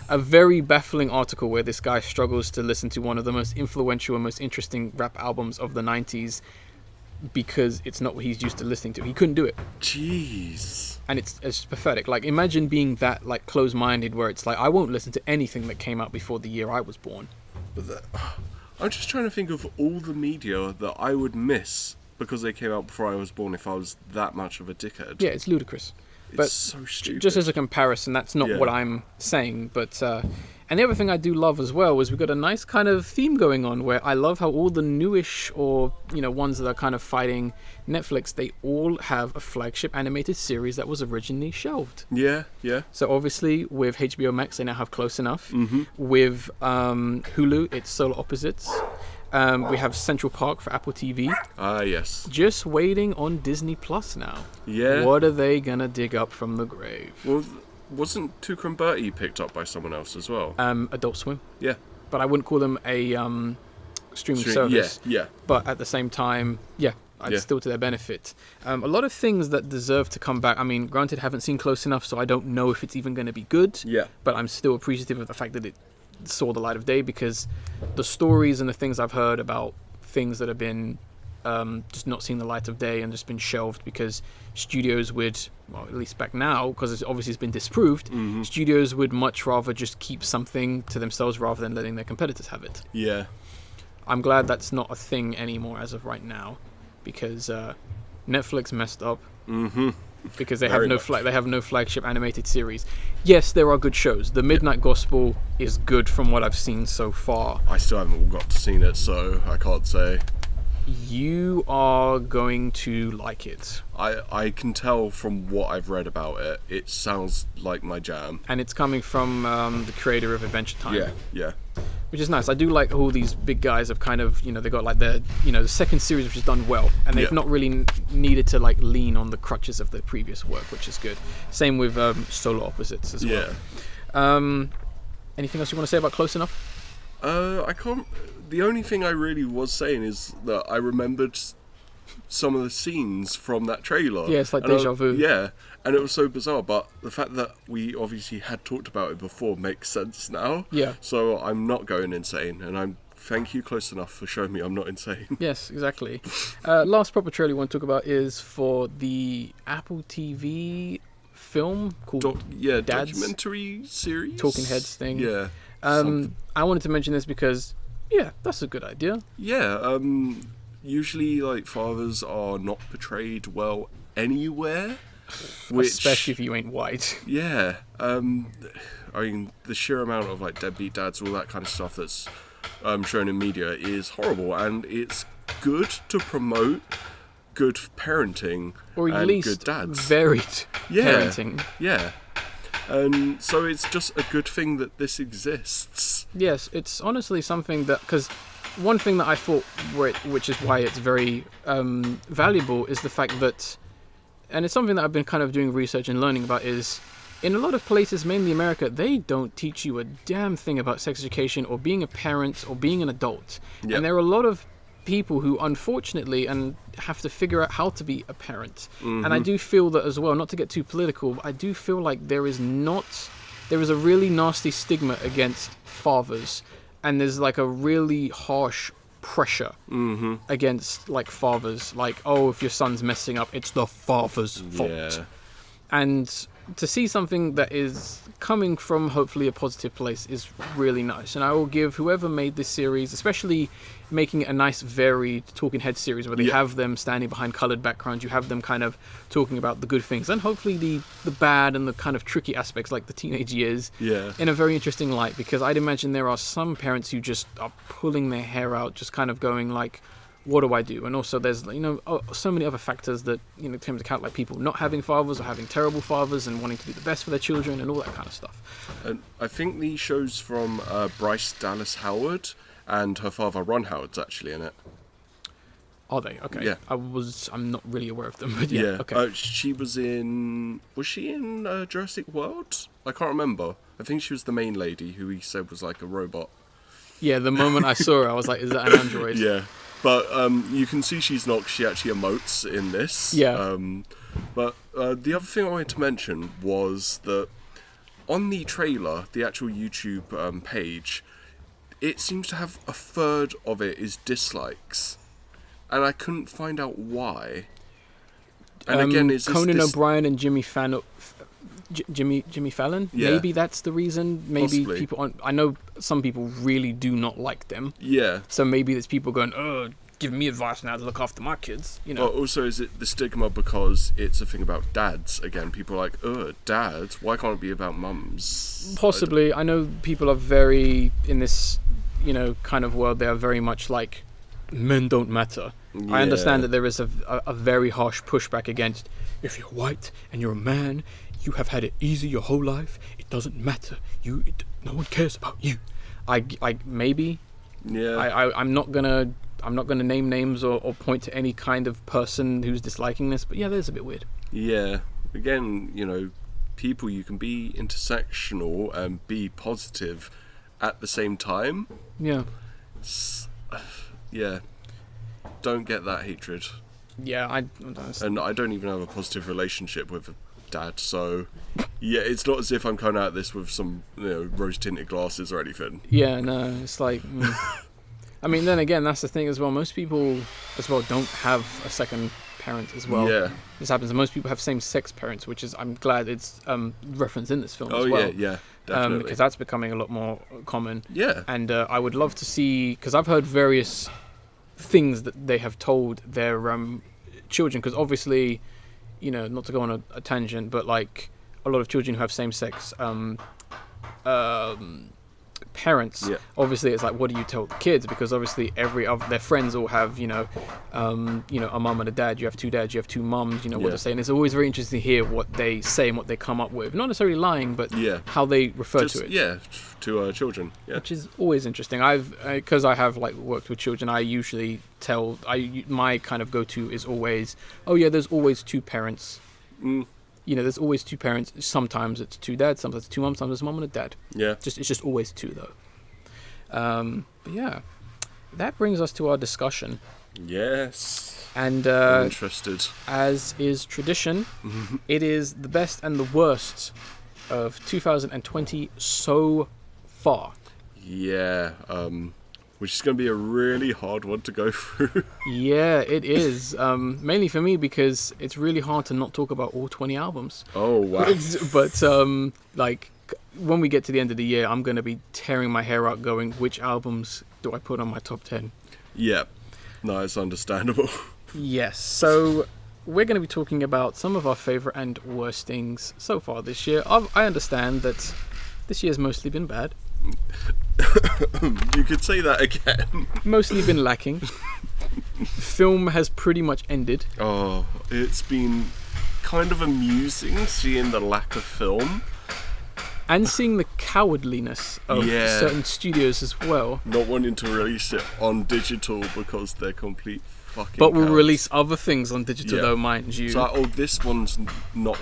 S2: A very baffling article where this guy struggles to listen to one of the most influential and most interesting rap albums of the 90s because it's not what he's used to listening to. He couldn't do it.
S1: Jeez.
S2: And it's pathetic. Like, imagine being that, like, close-minded where it's like, I won't listen to anything that came out before the year I was born.
S1: But I'm just trying to think of all the media that I would miss because they came out before I was born if I was that much of a dickhead.
S2: Yeah, it's ludicrous.
S1: It's so stupid.
S2: Just as a comparison, that's not what I'm saying. But and the other thing I do love as well is we've got a nice kind of theme going on where I love how all the newish or, you know, ones that are kind of fighting Netflix, they all have a flagship animated series that was originally shelved.
S1: Yeah.
S2: So obviously with HBO Max, they now have Close Enough. Mm-hmm. With Hulu, it's Solar Opposites. We have Central Park for Apple TV.
S1: Ah, yes.
S2: Just waiting on Disney Plus now.
S1: Yeah.
S2: What are they gonna dig up from the grave?
S1: Well, wasn't Tuca and Bertie picked up by someone else as well?
S2: Adult Swim.
S1: Yeah.
S2: But I wouldn't call them a streaming service.
S1: Yeah.
S2: But at the same time, it's still to their benefit. A lot of things that deserve to come back. I mean, granted, I haven't seen Close Enough, so I don't know if it's even going to be good.
S1: Yeah.
S2: But I'm still appreciative of the fact that it saw the light of day, because the stories and the things I've heard about things that have been just not seeing the light of day and just been shelved because studios would, well, at least back now, because it's been disproved, studios would much rather just keep something to themselves rather than letting their competitors have it.
S1: Yeah.
S2: I'm glad that's not a thing anymore as of right now, because Netflix messed up. Mm-hmm. Because they have no flagship animated series. Yes, there are good shows. The Midnight Gospel is good from what I've seen so far.
S1: I still haven't got to seen it, so I can't say.
S2: You are going to like it.
S1: I can tell from what I've read about it. It sounds like my jam.
S2: And it's coming from the creator of Adventure Time.
S1: Yeah.
S2: Which is nice. I do like all these big guys have kind of, they got like the second series which has done well, and they've not really needed to like lean on the crutches of the previous work, which is good. Same with Solar Opposites as well. Anything else you want to say about Close Enough?
S1: I can't. The only thing I really was saying is that I remembered some of the scenes from that trailer.
S2: Yeah, it's like deja vu.
S1: Yeah, and it was so bizarre, but the fact that we obviously had talked about it before makes sense now.
S2: Yeah.
S1: So I'm not going insane, and thank you, Close Enough, for showing me I'm not insane.
S2: Yes, exactly. Last proper trailer we want to talk about is for the Apple TV film called Dads,
S1: documentary series?
S2: Talking Heads thing.
S1: Yeah.
S2: I wanted to mention this because, that's a good idea.
S1: Yeah, usually, like, fathers are not portrayed well anywhere.
S2: Especially if you ain't white.
S1: Yeah. I mean, the sheer amount of, like, deadbeat dads, all that kind of stuff that's shown in media is horrible, and it's good to promote good parenting
S2: or at
S1: and
S2: least
S1: good dads.
S2: Varied parenting.
S1: Yeah. And so it's just a good thing that this exists.
S2: Yes, it's honestly something that, because one thing that I thought, which is why it's very valuable, is the fact that, and it's something that I've been kind of doing research and learning about, is in a lot of places, mainly America, they don't teach you a damn thing about sex education or being a parent or being an adult. Yep. And there are a lot of people who unfortunately have to figure out how to be a parent. And I do feel that as well, not to get too political, but I do feel like there is a really nasty stigma against fathers, and there's like a really harsh pressure against like fathers, like, oh, if your son's messing up, it's the father's fault. And to see something that is coming from hopefully a positive place is really nice. And I will give whoever made this series, especially making it a nice varied talking head series where they have them standing behind coloured backgrounds, you have them kind of talking about the good things and hopefully the bad and the kind of tricky aspects like the teenage years in a very interesting light, because I'd imagine there are some parents who just are pulling their hair out, just kind of going like, what do I do? And also there's, so many other factors that, come into account, like people not having fathers or having terrible fathers and wanting to do the best for their children and all that kind of stuff.
S1: And I think the show's from Bryce Dallas Howard, and her father Ron Howard's actually in it.
S2: Are they? Okay.
S1: Yeah.
S2: I'm not really aware of them, but okay.
S1: Was she in Jurassic World? I can't remember. I think she was the main lady who he said was like a robot.
S2: Yeah, the moment I saw her, I was like, is that an android?
S1: Yeah. But you can see she's not, she actually emotes in this.
S2: Yeah.
S1: But the other thing I wanted to mention was that on the trailer, the actual YouTube page, it seems to have a third of it is dislikes. and I couldn't find out why. And again, is
S2: Conan O'Brien and Jimmy Fallon?
S1: Yeah.
S2: Maybe that's the reason. Maybe
S1: Possibly.
S2: people. I know some people really do not like them.
S1: Yeah.
S2: So maybe there's people going, "Oh, give me advice now to look after my kids." You know.
S1: But also, is it the stigma because it's a thing about dads? Again, people are like, dads? Why can't it be about mums?
S2: Possibly. I know people are very in this, kind of world. They are very much like, men don't matter.
S1: Yeah.
S2: I understand that there is a very harsh pushback against, if you're white and you're a man, you have had it easy your whole life. It doesn't matter. No one cares about you. Maybe.
S1: Yeah.
S2: I'm not gonna name names or point to any kind of person who's disliking this, but yeah, that is a bit weird.
S1: Yeah. Again, people, you can be intersectional and be positive at the same time.
S2: Yeah.
S1: Yeah. Don't get that hatred.
S2: Yeah,
S1: And I don't even have a positive relationship with a dad, so yeah, it's not as if I'm coming at this with some rose tinted glasses or anything.
S2: Yeah, no, it's like I mean, then again, that's the thing as well. Most people as well don't have a second parent as well.
S1: Yeah.
S2: This happens, and most people have same-sex parents, which is, I'm glad it's referenced in this film as well.
S1: Yeah, definitely.
S2: Because that's becoming a lot more common.
S1: Yeah.
S2: And I would love to see, because I've heard various things that they have told their children, because obviously, not to go on a tangent, but like a lot of children who have same-sex parents, obviously it's like, what do you tell the kids? Because obviously their friends all have a mum and a dad. You have two dads, you have two mums, what they say, and it's always very interesting to hear what they say and what they come up with, not necessarily lying, but how they refer to it,
S1: to children,
S2: which is always interesting. Because I have like worked with children, I usually tell, my kind of go-to is always, there's always two parents. There's always two parents. Sometimes it's two dads, sometimes it's two mums, sometimes it's a mum and a dad.
S1: Yeah.
S2: It's just always two, though. But yeah, that brings us to our discussion.
S1: Yes.
S2: And
S1: I'm interested.
S2: As is tradition, it is the best and the worst of 2020 so far.
S1: Yeah. Which is going to be a really hard one to go through.
S2: Yeah, it is. Mainly for me, because it's really hard to not talk about all 20 albums.
S1: Oh, wow.
S2: But, when we get to the end of the year, I'm going to be tearing my hair out going, which albums do I put on my top 10?
S1: Yeah. No, it's understandable.
S2: Yes. So we're going to be talking about some of our favourite and worst things so far this year. I understand that this year's mostly been bad.
S1: You could say that again.
S2: Mostly been lacking. Film has pretty much ended.
S1: Oh, it's been kind of amusing seeing the lack of film.
S2: And seeing the cowardliness of certain studios as well.
S1: Not wanting to release it on digital because they're complete fucking
S2: But we'll
S1: cowards.
S2: release other things on digital though, mind you.
S1: So, this one's not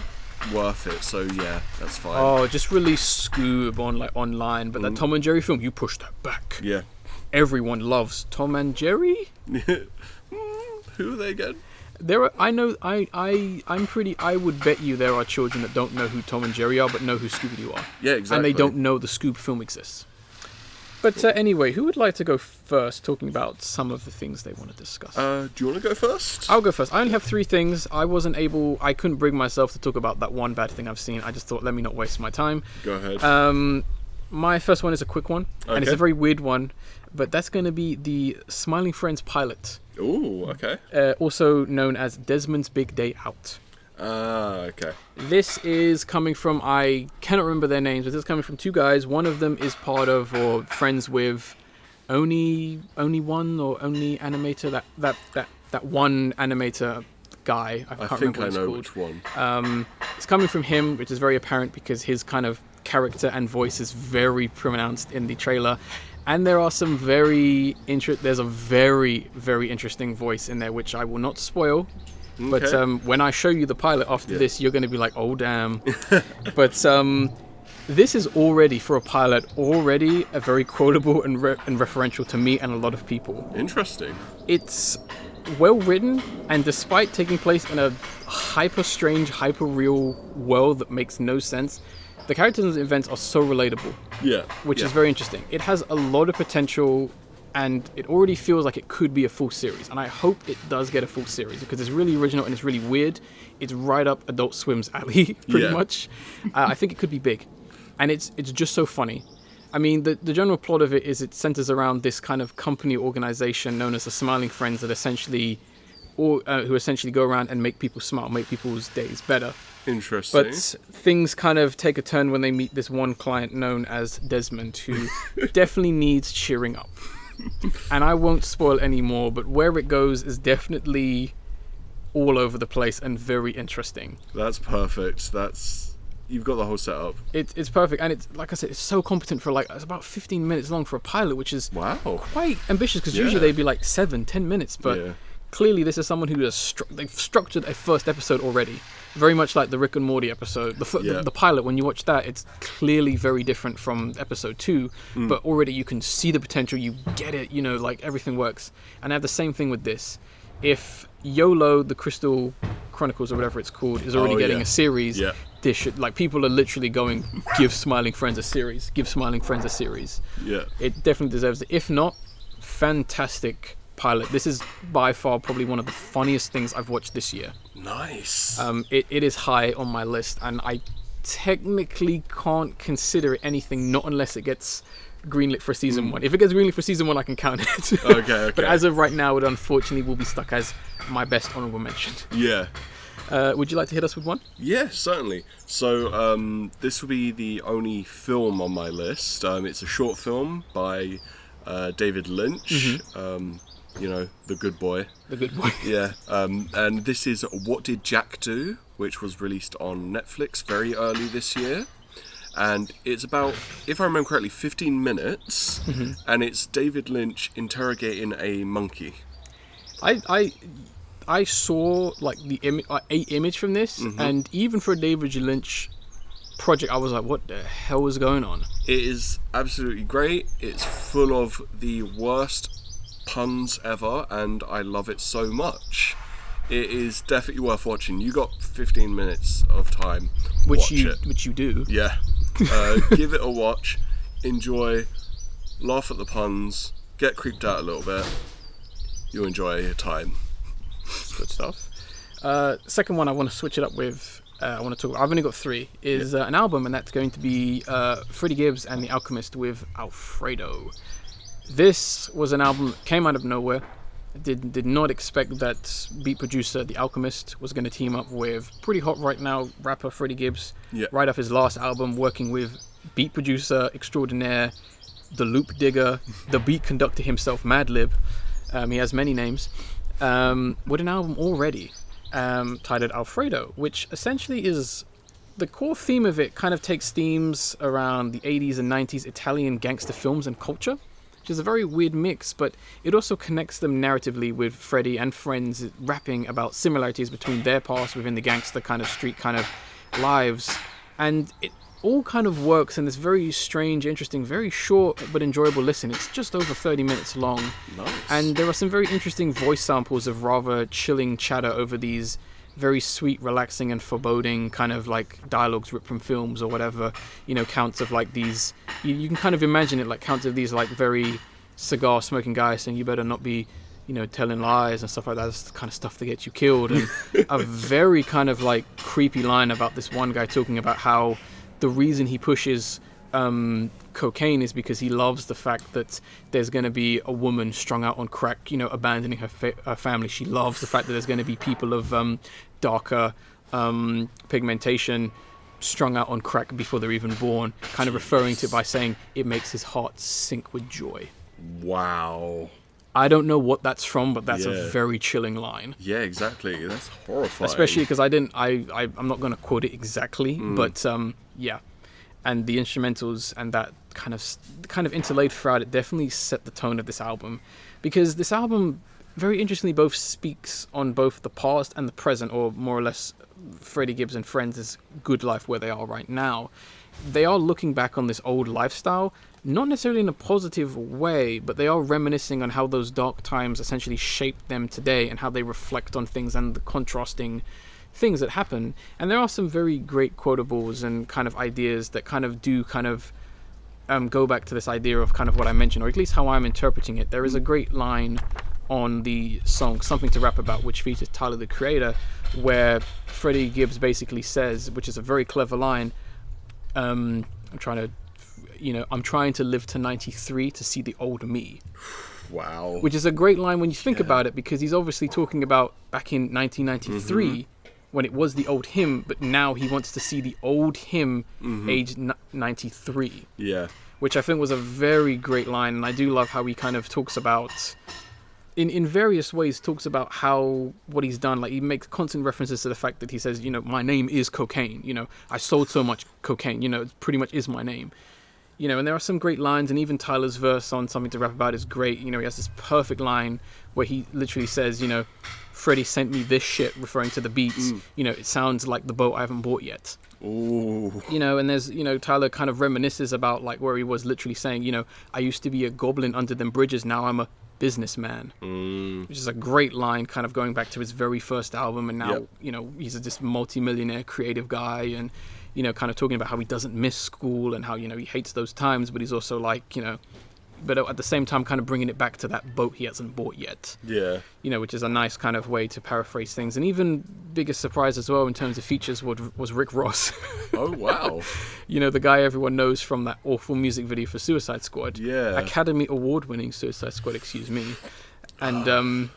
S1: worth it, so yeah, that's fine.
S2: Oh, just release Scoob online, but that Tom and Jerry film, you push that back.
S1: Yeah.
S2: Everyone loves Tom and Jerry.
S1: Who are they again?
S2: I would bet you there are children that don't know who Tom and Jerry are, but know who Scooby-Doo are.
S1: Yeah, exactly.
S2: And they don't know the Scoob film exists. But anyway, who would like to go first, talking about some of the things they want to discuss?
S1: Do you want to go first?
S2: I'll go first. I only have 3 things. I couldn't bring myself to talk about that one bad thing I've seen. I just thought, let me not waste my time.
S1: Go ahead.
S2: My first one is a quick one, and it's a very weird one, but that's going to be the Smiling Friends pilot.
S1: Ooh, okay.
S2: Also known as Desmond's Big Day Out.
S1: Okay.
S2: This is coming from, I cannot remember their names, but this is coming from 2 guys. One of them is part of or friends with Only One or Only Animator, that one animator guy. I can't remember what it's called.
S1: Which one.
S2: It's coming from him, which is very apparent because his kind of character and voice is very pronounced in the trailer. And there are some there's a very, very interesting voice in there, which I will not spoil. Okay. But when I show you the pilot after this, you're going to be like, oh, damn. But this is already, for a pilot, a very quotable and referential to me and a lot of people.
S1: Interesting.
S2: It's well written, and despite taking place in a hyper strange, hyper real world that makes no sense, the characters and events are so relatable. Yeah. Which is very interesting. It has a lot of potential and it already feels like it could be a full series, and I hope it does get a full series because it's really original and it's really weird. It's right up Adult Swim's alley, pretty much. I think it could be big, and it's just so funny. I mean, the general plot of it is it centers around this kind of company organization known as the Smiling Friends that essentially, who essentially go around and make people smile, make people's days better.
S1: Interesting.
S2: But things kind of take a turn when they meet this one client known as Desmond, who definitely needs cheering up. And I won't spoil any more, but where it goes is definitely all over the place and very interesting.
S1: That's perfect. You've got the whole setup.
S2: It's perfect, and it's, like I said, it's so competent for it's about 15 minutes long for a pilot, which is quite ambitious because usually they'd be like 7-10 minutes, but clearly this is someone who they've structured a first episode already. Very much like the Rick and Morty episode. The pilot, when you watch that, it's clearly very different from episode 2, but already you can see the potential, you get it, everything works. And I have the same thing with this. If YOLO, the Crystal Chronicles or whatever it's called, is already getting a series, this should, people are literally going, give Smiling Friends a series. Give Smiling Friends a series. Yeah. It definitely deserves it. If not, fantastic pilot. This is by far probably one of the funniest things I've watched this year.
S1: Nice.
S2: It is high on my list, and I technically can't consider it anything not unless it gets greenlit for season 1. If it gets greenlit for season 1, I can count it.
S1: Okay.
S2: But as of right now, it unfortunately will be stuck as my best honorable mention.
S1: Yeah.
S2: Would you like to hit us with one?
S1: Yeah, certainly. So this will be the only film on my list. It's a short film by David Lynch. The good boy. The good boy. Yeah. And this is What Did Jack Do?, which was released on Netflix very early this year. And it's about, if I remember correctly, 15 minutes. And it's David Lynch interrogating a monkey.
S2: I saw a image from this, and even for a David Lynch project, I was like, what the hell is going on?
S1: It is absolutely great. It's full of the worst puns ever, and I love it so much. It is definitely worth watching. You got 15 minutes of time. Which you
S2: do.
S1: Yeah. Give it a watch. Enjoy. Laugh at the puns. Get creeped out a little bit. You'll enjoy your time.
S2: Good stuff. Second one I want to switch it up with. I've only got 3. Is an album, and that's going to be Freddie Gibbs and the Alchemist with Alfredo. This was an album that came out of nowhere. Did not expect that beat producer The Alchemist was going to team up with pretty hot right now rapper Freddie Gibbs, right off his last album, working with beat producer extraordinaire, the loop digger, the beat conductor himself, Madlib. He has many names. With an album already titled Alfredo, which essentially is the core theme of it. Kind of takes themes around the 80s and 90s Italian gangster films and culture, which is a very weird mix, but it also connects them narratively with Freddie and friends rapping about similarities between their past within the gangster kind of street kind of lives. And it all kind of works in this very strange, interesting, very short but enjoyable listen. It's just over 30 minutes long.
S1: Nice.
S2: And there are some very interesting voice samples of rather chilling chatter over these very sweet, relaxing and foreboding kind of dialogues ripped from films or whatever, counts of these, you can kind of imagine it counts of these very cigar smoking guys saying you better not be telling lies and stuff like that. That's the kind of stuff that gets you killed. And a very kind of creepy line about this one guy talking about how the reason he pushes cocaine is because he loves the fact that there's going to be a woman strung out on crack, abandoning her family. She loves the fact that there's going to be people of darker pigmentation strung out on crack before they're even born, kind of referring to it by saying it makes his heart sink with joy.
S1: Wow.
S2: I don't know what that's from, but that's a very chilling line.
S1: Yeah, exactly. That's horrifying.
S2: Especially because I'm not going to quote it exactly, but yeah. And the instrumentals and that kind of interlaid throughout it definitely set the tone of this album, because this album very interestingly both speaks on both the past and the present, or more or less Freddie Gibbs and Friends' good life where they are right now. They are looking back on this old lifestyle, not necessarily in a positive way, but they are reminiscing on how those dark times essentially shaped them today and how they reflect on things and the contrasting things that happen. And there are some very great quotables and kind of ideas that kind of do kind of go back to this idea of kind of what I mentioned, or at least how I'm interpreting it. There is a great line on the song Something to Rap About, which features Tyler the Creator, where Freddie Gibbs basically says, which is a very clever line, I'm trying to live to 93 to see the old me.
S1: Wow.
S2: Which is a great line when you think about it, because he's obviously talking about back in 1993 when it was the old him, but now he wants to see the old him aged 93.
S1: Yeah.
S2: Which I think was a very great line, and I do love how he kind of talks about, in various ways, talks about what he's done. Like, he makes constant references to the fact that he says, my name is cocaine. I sold so much cocaine. It pretty much is my name. And there are some great lines, and even Tyler's verse on Something to Rap About is great. He has this perfect line where he literally says, Freddie sent me this shit, referring to the beats. It sounds like the boat I haven't bought yet.
S1: Ooh.
S2: And there's, Tyler kind of reminisces about like where he was literally saying, I used to be a goblin under them bridges, now I'm a businessman. Which is a great line, kind of going back to his very first album, and now, he's this multi-millionaire creative guy, and kind of talking about how he doesn't miss school and how, he hates those times, but he's also like, but at the same time kind of bringing it back to that boat he hasn't bought yet.
S1: Yeah.
S2: Which is a nice kind of way to paraphrase things. And even biggest surprise as well in terms of features was Rick Ross.
S1: Oh, wow.
S2: The guy everyone knows from that awful music video for Suicide Squad.
S1: Yeah.
S2: Academy Award-winning Suicide Squad, excuse me. And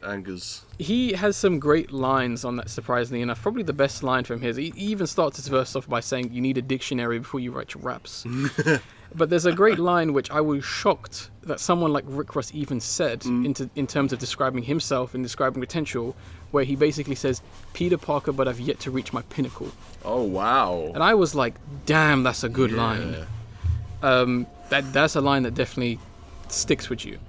S1: Angers.
S2: he has some great lines on that, surprisingly enough. Probably the best line from his. He even starts his verse off by saying, you need a dictionary before you write your raps. But there's a great line which I was shocked that someone like Rick Ross even said in terms of describing himself and describing potential, where he basically says, Peter Parker, but I've yet to reach my pinnacle.
S1: Oh, wow.
S2: And I was like, damn, that's a good line. That's a line that definitely sticks with you.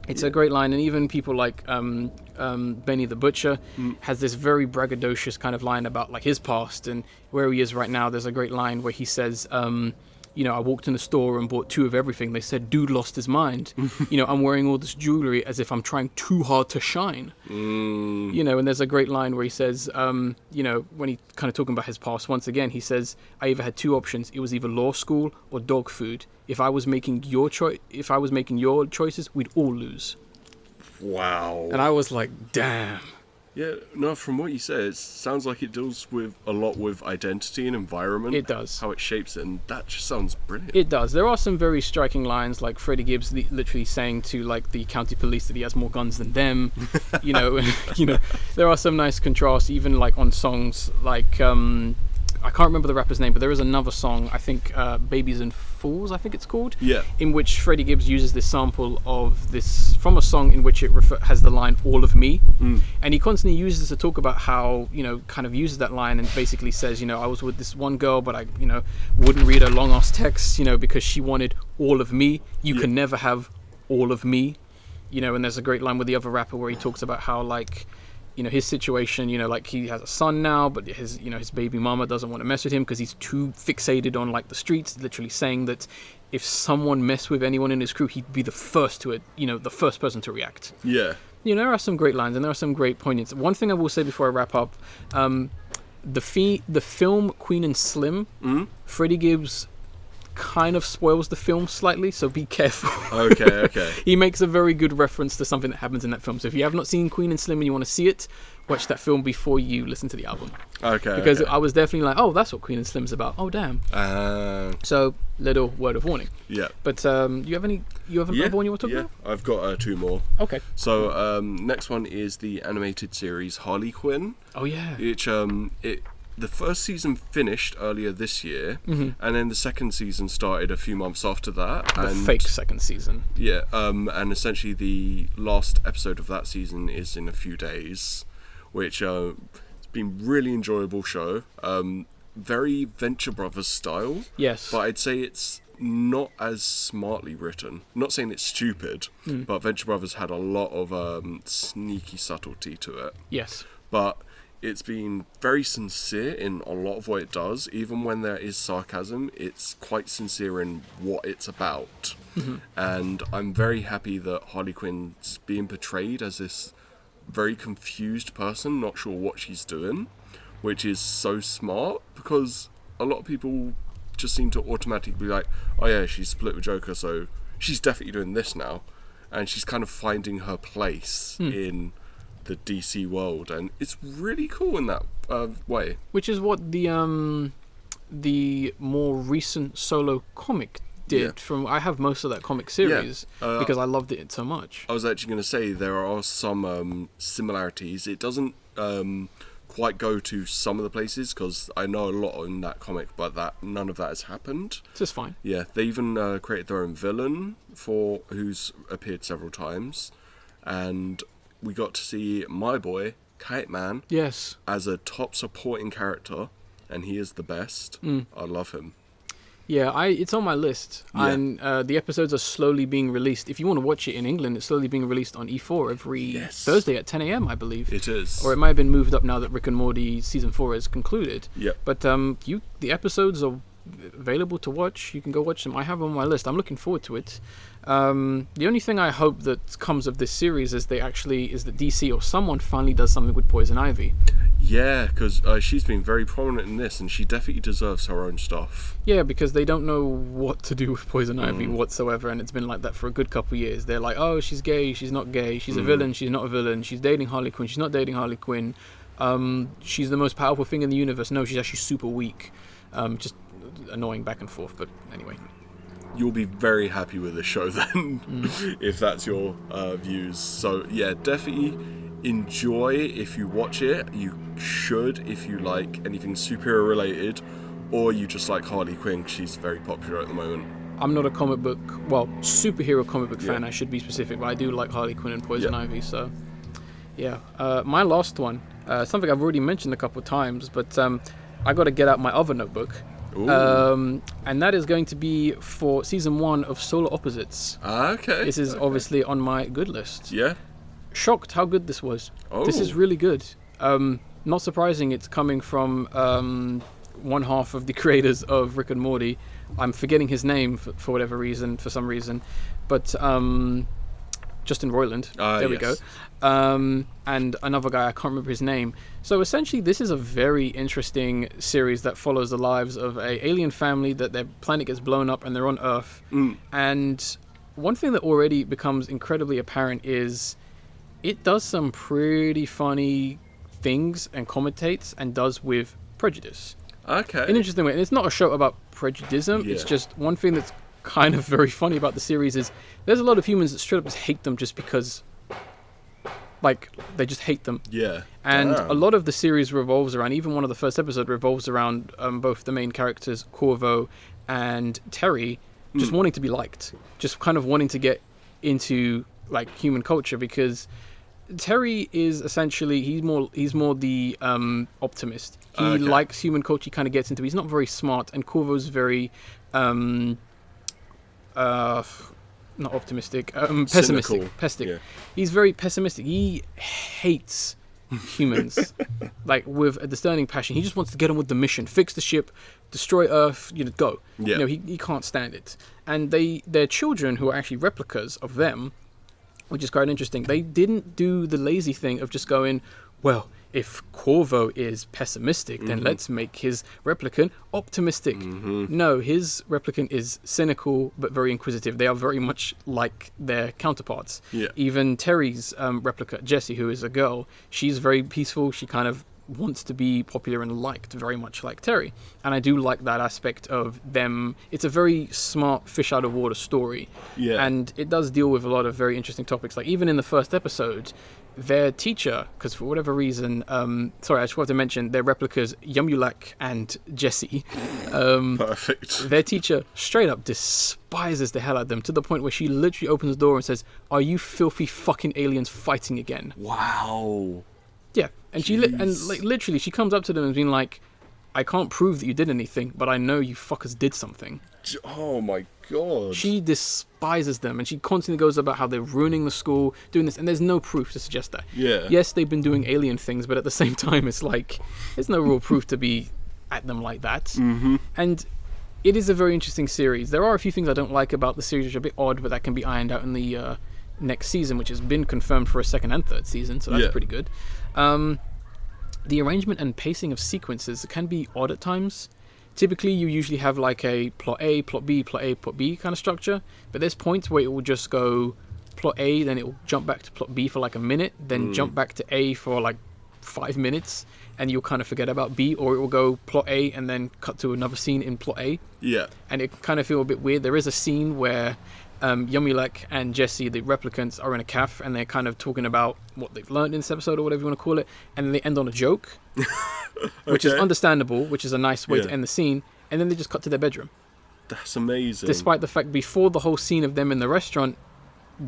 S2: It's a great line, and even people like Benny the Butcher has this very braggadocious kind of line about like his past and where he is right now. There's a great line where he says, I walked in the store and bought 2 of everything. They said, dude lost his mind. I'm wearing all this jewelry as if I'm trying too hard to shine. And there's a great line where he says, when he kind of talking about his past, once again, he says, I either had 2 options. It was either law school or dog food. If I was making your choices, we'd all lose.
S1: Wow.
S2: And I was like, damn.
S1: Yeah, no, from what you say, it sounds like it deals with a lot with identity and environment.
S2: It does.
S1: How it shapes it, and that just sounds brilliant.
S2: It does. There are some very striking lines, like Freddie Gibbs literally saying to like the county police that he has more guns than them. There are some nice contrasts, even like on songs like I can't remember the rapper's name, but there is another song, I think Babies and Fools, I think it's called, in which Freddie Gibbs uses this sample of this from a song in which it has the line all of me, and he constantly uses to talk about how, kind of uses that line and basically says, I was with this one girl, but I wouldn't read a long ass text, because she wanted all of me. You can never have all of me, and there's a great line with the other rapper where he talks about how like his situation, like he has a son now, but his baby mama doesn't want to mess with him because he's too fixated on like the streets, literally saying that if someone messed with anyone in his crew, he'd be the first person to react. Yeah. There are some great lines and there are some great poignants. One thing I will say before I wrap up, the film Queen and Slim, Freddie Gibbs kind of spoils the film slightly, so be careful. Okay. He makes a very good reference to something that happens in that film. So if you have not seen Queen and Slim and you want to see it, watch that film before you listen to the album. Because I was definitely like, oh, that's what Queen and Slim's about. Oh, damn. So, little word of warning. Yeah. But you have another one you want to talk about?
S1: I've got 2 more.
S2: Okay.
S1: So, next one is the animated series Harley Quinn.
S2: Oh, yeah.
S1: Which, the first season finished earlier this year, and then the second season started a few months after that.
S2: The fake second season.
S1: Yeah, and essentially the last episode of that season is in a few days, which it's been really enjoyable show. Very Venture Brothers style.
S2: Yes.
S1: But I'd say it's not as smartly written. I'm not saying it's stupid, but Venture Brothers had a lot of sneaky subtlety to it.
S2: Yes.
S1: But it's been very sincere in a lot of what it does. Even when there is sarcasm, it's quite sincere in what it's about. And I'm very happy that Harley Quinn's being portrayed as this very confused person, not sure what she's doing, which is so smart, because a lot of people just seem to automatically be like, oh yeah, she's split with Joker, so she's definitely doing this now, and she's kind of finding her place in the DC world, and it's really cool in that way.
S2: Which is what the more recent solo comic did. I have most of that comic series because I loved it so much.
S1: I was actually going to say there are some similarities. It doesn't quite go to some of the places because I know a lot in that comic, but none of that has happened.
S2: It's just fine.
S1: Yeah, they even created their own villain who's appeared several times, and we got to see my boy Kite Man as a top supporting character, and he is the best. I love him.
S2: Yeah, it's on my list, and the episodes are slowly being released. If you want to watch it in England, it's slowly being released on E4 every Thursday at 10 a.m, I believe.
S1: It is.
S2: Or it might have been moved up now that Rick and Morty Season 4 has concluded.
S1: Yeah.
S2: But the episodes are available to watch. You can go watch them. I have them on my list. I'm looking forward to it. The only thing I hope that comes of this series is that DC or someone finally does something with Poison Ivy.
S1: Yeah, because she's been very prominent in this, and she definitely deserves her own stuff.
S2: Yeah, because they don't know what to do with Poison Ivy whatsoever, and it's been like that for a good couple of years. They're like, oh, she's gay, she's not gay, she's a villain, she's not a villain, she's dating Harley Quinn, she's not dating Harley Quinn, she's the most powerful thing in the universe. No, she's actually super weak. Just annoying back and forth, but anyway.
S1: You'll be very happy with the show then, if that's your views. So yeah, definitely enjoy if you watch it. You should if you like anything superhero related, or you just like Harley Quinn. She's very popular at the moment. I'm
S2: not a superhero comic book fan, I should be specific, but I do like Harley Quinn and Poison Ivy, so yeah. My last one, something I've already mentioned a couple of times, but I got to get out my other notebook. And that is going to be for season 1 of Solar Opposites.
S1: Okay.
S2: This is obviously on my good list.
S1: Yeah.
S2: Shocked how good this was. This is really good. Not surprising it's coming from one half of the creators of Rick and Morty. I'm forgetting his name for whatever reason, for some reason. But Justin Roiland. There we go. And another guy, I can't remember his name. So essentially, this is a very interesting series that follows the lives of a alien family that their planet gets blown up and they're on Earth. And one thing that already becomes incredibly apparent is it does some pretty funny things and commentates and does with prejudice.
S1: Okay.
S2: In an interesting way. And it's not a show about prejudice. It's just one thing that's kind of very funny about the series is there's a lot of humans that straight up just hate them just because, like, they just hate them.
S1: Yeah.
S2: And a lot of the series revolves around, even one of the first episodes revolves around both the main characters, Corvo and Terry, just wanting to be liked. Just kind of wanting to get into, like, human culture, because Terry is essentially, he's more the optimist. He likes human culture, he kind of gets into it. He's not very smart, and Corvo's very not optimistic, pessimistic.
S1: Yeah.
S2: He's very pessimistic. He hates humans, like, with a discerning passion. He just wants to get on with the mission, fix the ship, destroy Earth, go.
S1: Yeah.
S2: He can't stand it. And their children, who are actually replicas of them, which is quite interesting. They didn't do the lazy thing of just going, well, if Corvo is pessimistic, then let's make his replicant optimistic. No, his replicant is cynical but very inquisitive. They are very much like their counterparts.
S1: Yeah.
S2: Even Terry's replica, Jessie, who is a girl, she's very peaceful. She kind of wants to be popular and liked, very much like Terry. And I do like that aspect of them. It's a very smart fish out of water story.
S1: Yeah.
S2: And it does deal with a lot of very interesting topics. Like, even in the first episode, their teacher, because for whatever reason, I just want to mention their replicas, Yumulak and Jessie.
S1: Perfect.
S2: Their teacher straight up despises the hell out of them, to the point where she literally opens the door and says, "Are you filthy fucking aliens fighting again?"
S1: Wow.
S2: Yeah, and literally she comes up to them and being like, "I can't prove that you did anything, but I know you fuckers did something."
S1: Oh my god.
S2: She despises them, and she constantly goes about how they're ruining the school, doing this, and there's no proof to suggest that.
S1: Yeah.
S2: Yes, they've been doing alien things, but at the same time, it's like, there's no real proof to be at them like that. And it is a very interesting series. There are a few things I don't like about the series, which are a bit odd, but that can be ironed out in the next season, which has been confirmed for a second and third season, so that's pretty good. The arrangement and pacing of sequences can be odd at times. typically you usually have like a plot A, plot B, plot A, plot B kind of structure. But there's points where it will just go plot A, then it will jump back to plot B for like a minute, then jump back to A for like 5 minutes, and you'll kind of forget about B, or it will go plot A and then cut to another scene in plot A.
S1: Yeah.
S2: And it kind of feel a bit weird. There is a scene where Yumulek and Jesse, the replicants, are in a cafe and they're kind of talking about what they've learned in this episode or whatever you want to call it, and then they end on a joke, which is understandable, which is a nice way to end the scene, and then they just cut to their bedroom.
S1: That's amazing.
S2: Despite the fact before the whole scene of them in the restaurant,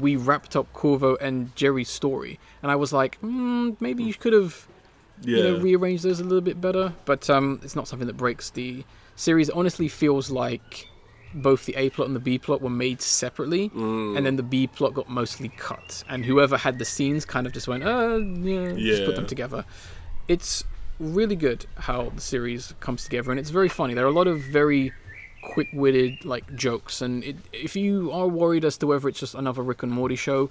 S2: we wrapped up Corvo and Jerry's story, and I was like, maybe you could have rearranged those a little bit better, but it's not something that breaks the series. It honestly feels like both the A plot and the B plot were made separately, and then the B plot got mostly cut, and whoever had the scenes kind of just went, just put them together. It's really good how the series comes together, and it's very funny. There are a lot of very quick-witted like jokes, and if you are worried as to whether it's just another Rick and Morty show,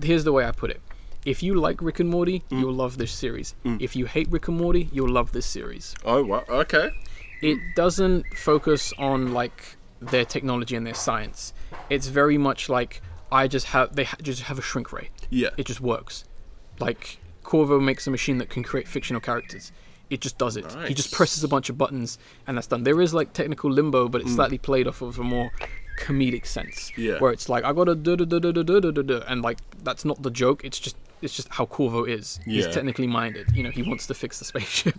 S2: here's the way I put it. If you like Rick and Morty, you'll love this series. If you hate Rick and Morty, you'll love this series.
S1: Oh, wow. Okay.
S2: It doesn't focus on like their technology and their science. It's very much like they just have a shrink ray.
S1: Yeah.
S2: It just works. Like Corvo makes a machine that can create fictional characters. It just does it.
S1: Nice.
S2: He just presses a bunch of buttons and that's done. There is like technical limbo, but it's slightly played off of a more comedic sense.
S1: Yeah.
S2: Where it's like, I got a and like that's not the joke. It's just how Corvo is. He's technically minded. You know, he wants to fix the spaceship.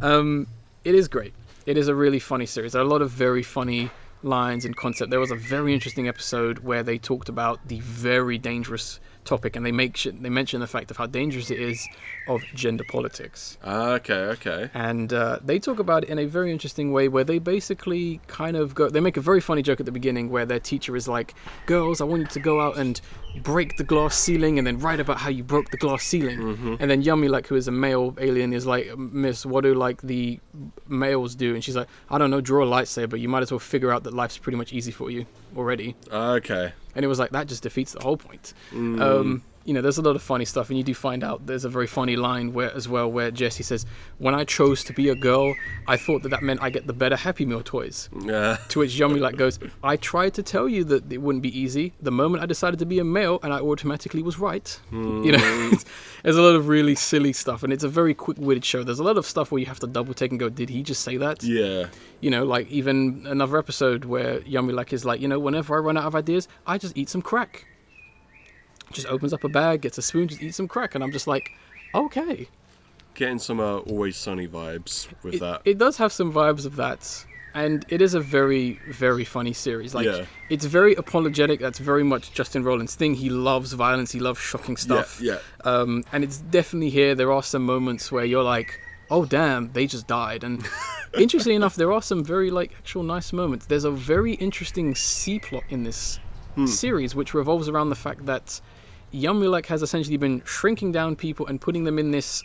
S2: It is great. It is a really funny series. There are a lot of very funny lines and concept. There was a very interesting episode where they talked about the very dangerous topic, and they mention the fact of how dangerous it is of gender politics.
S1: Okay.
S2: And they talk about it in a very interesting way, where they basically kind of they make a very funny joke at the beginning where their teacher is like, girls, I want you to go out and break the glass ceiling and then write about how you broke the glass ceiling. And then Yummy, like, who is a male alien, is like, Miss, what do like the males do? And she's like, I don't know, draw a lightsaber. You might as well figure out that life's pretty much easy for you already.
S1: Okay.
S2: And it was like, that just defeats the whole point. You know, there's a lot of funny stuff, and you do find out there's a very funny line where Jesse says, when I chose to be a girl, I thought that meant I get the better Happy Meal toys. To which Yummy like goes, I tried to tell you that it wouldn't be easy the moment I decided to be a male, and I automatically was right. You know, there's a lot of really silly stuff, and it's a very quick-witted show. There's a lot of stuff where you have to double take and go, did he just say that?
S1: Yeah.
S2: You know, like even another episode where Yummy like is like, you know, whenever I run out of ideas, I just eat some crack. Just opens up a bag, gets a spoon, just eats some crack, and I'm just like, okay.
S1: Getting some Always Sunny vibes with that.
S2: It does have some vibes of that, and it is a very, very funny series. Like, it's very apologetic. That's very much Justin Roiland's thing. He loves violence. He loves shocking stuff.
S1: Yeah.
S2: And it's definitely here. There are some moments where you're like, oh damn, they just died. And interestingly enough, there are some very like actual nice moments. There's a very interesting C plot in this series, which revolves around the fact that Yumulek has essentially been shrinking down people and putting them in this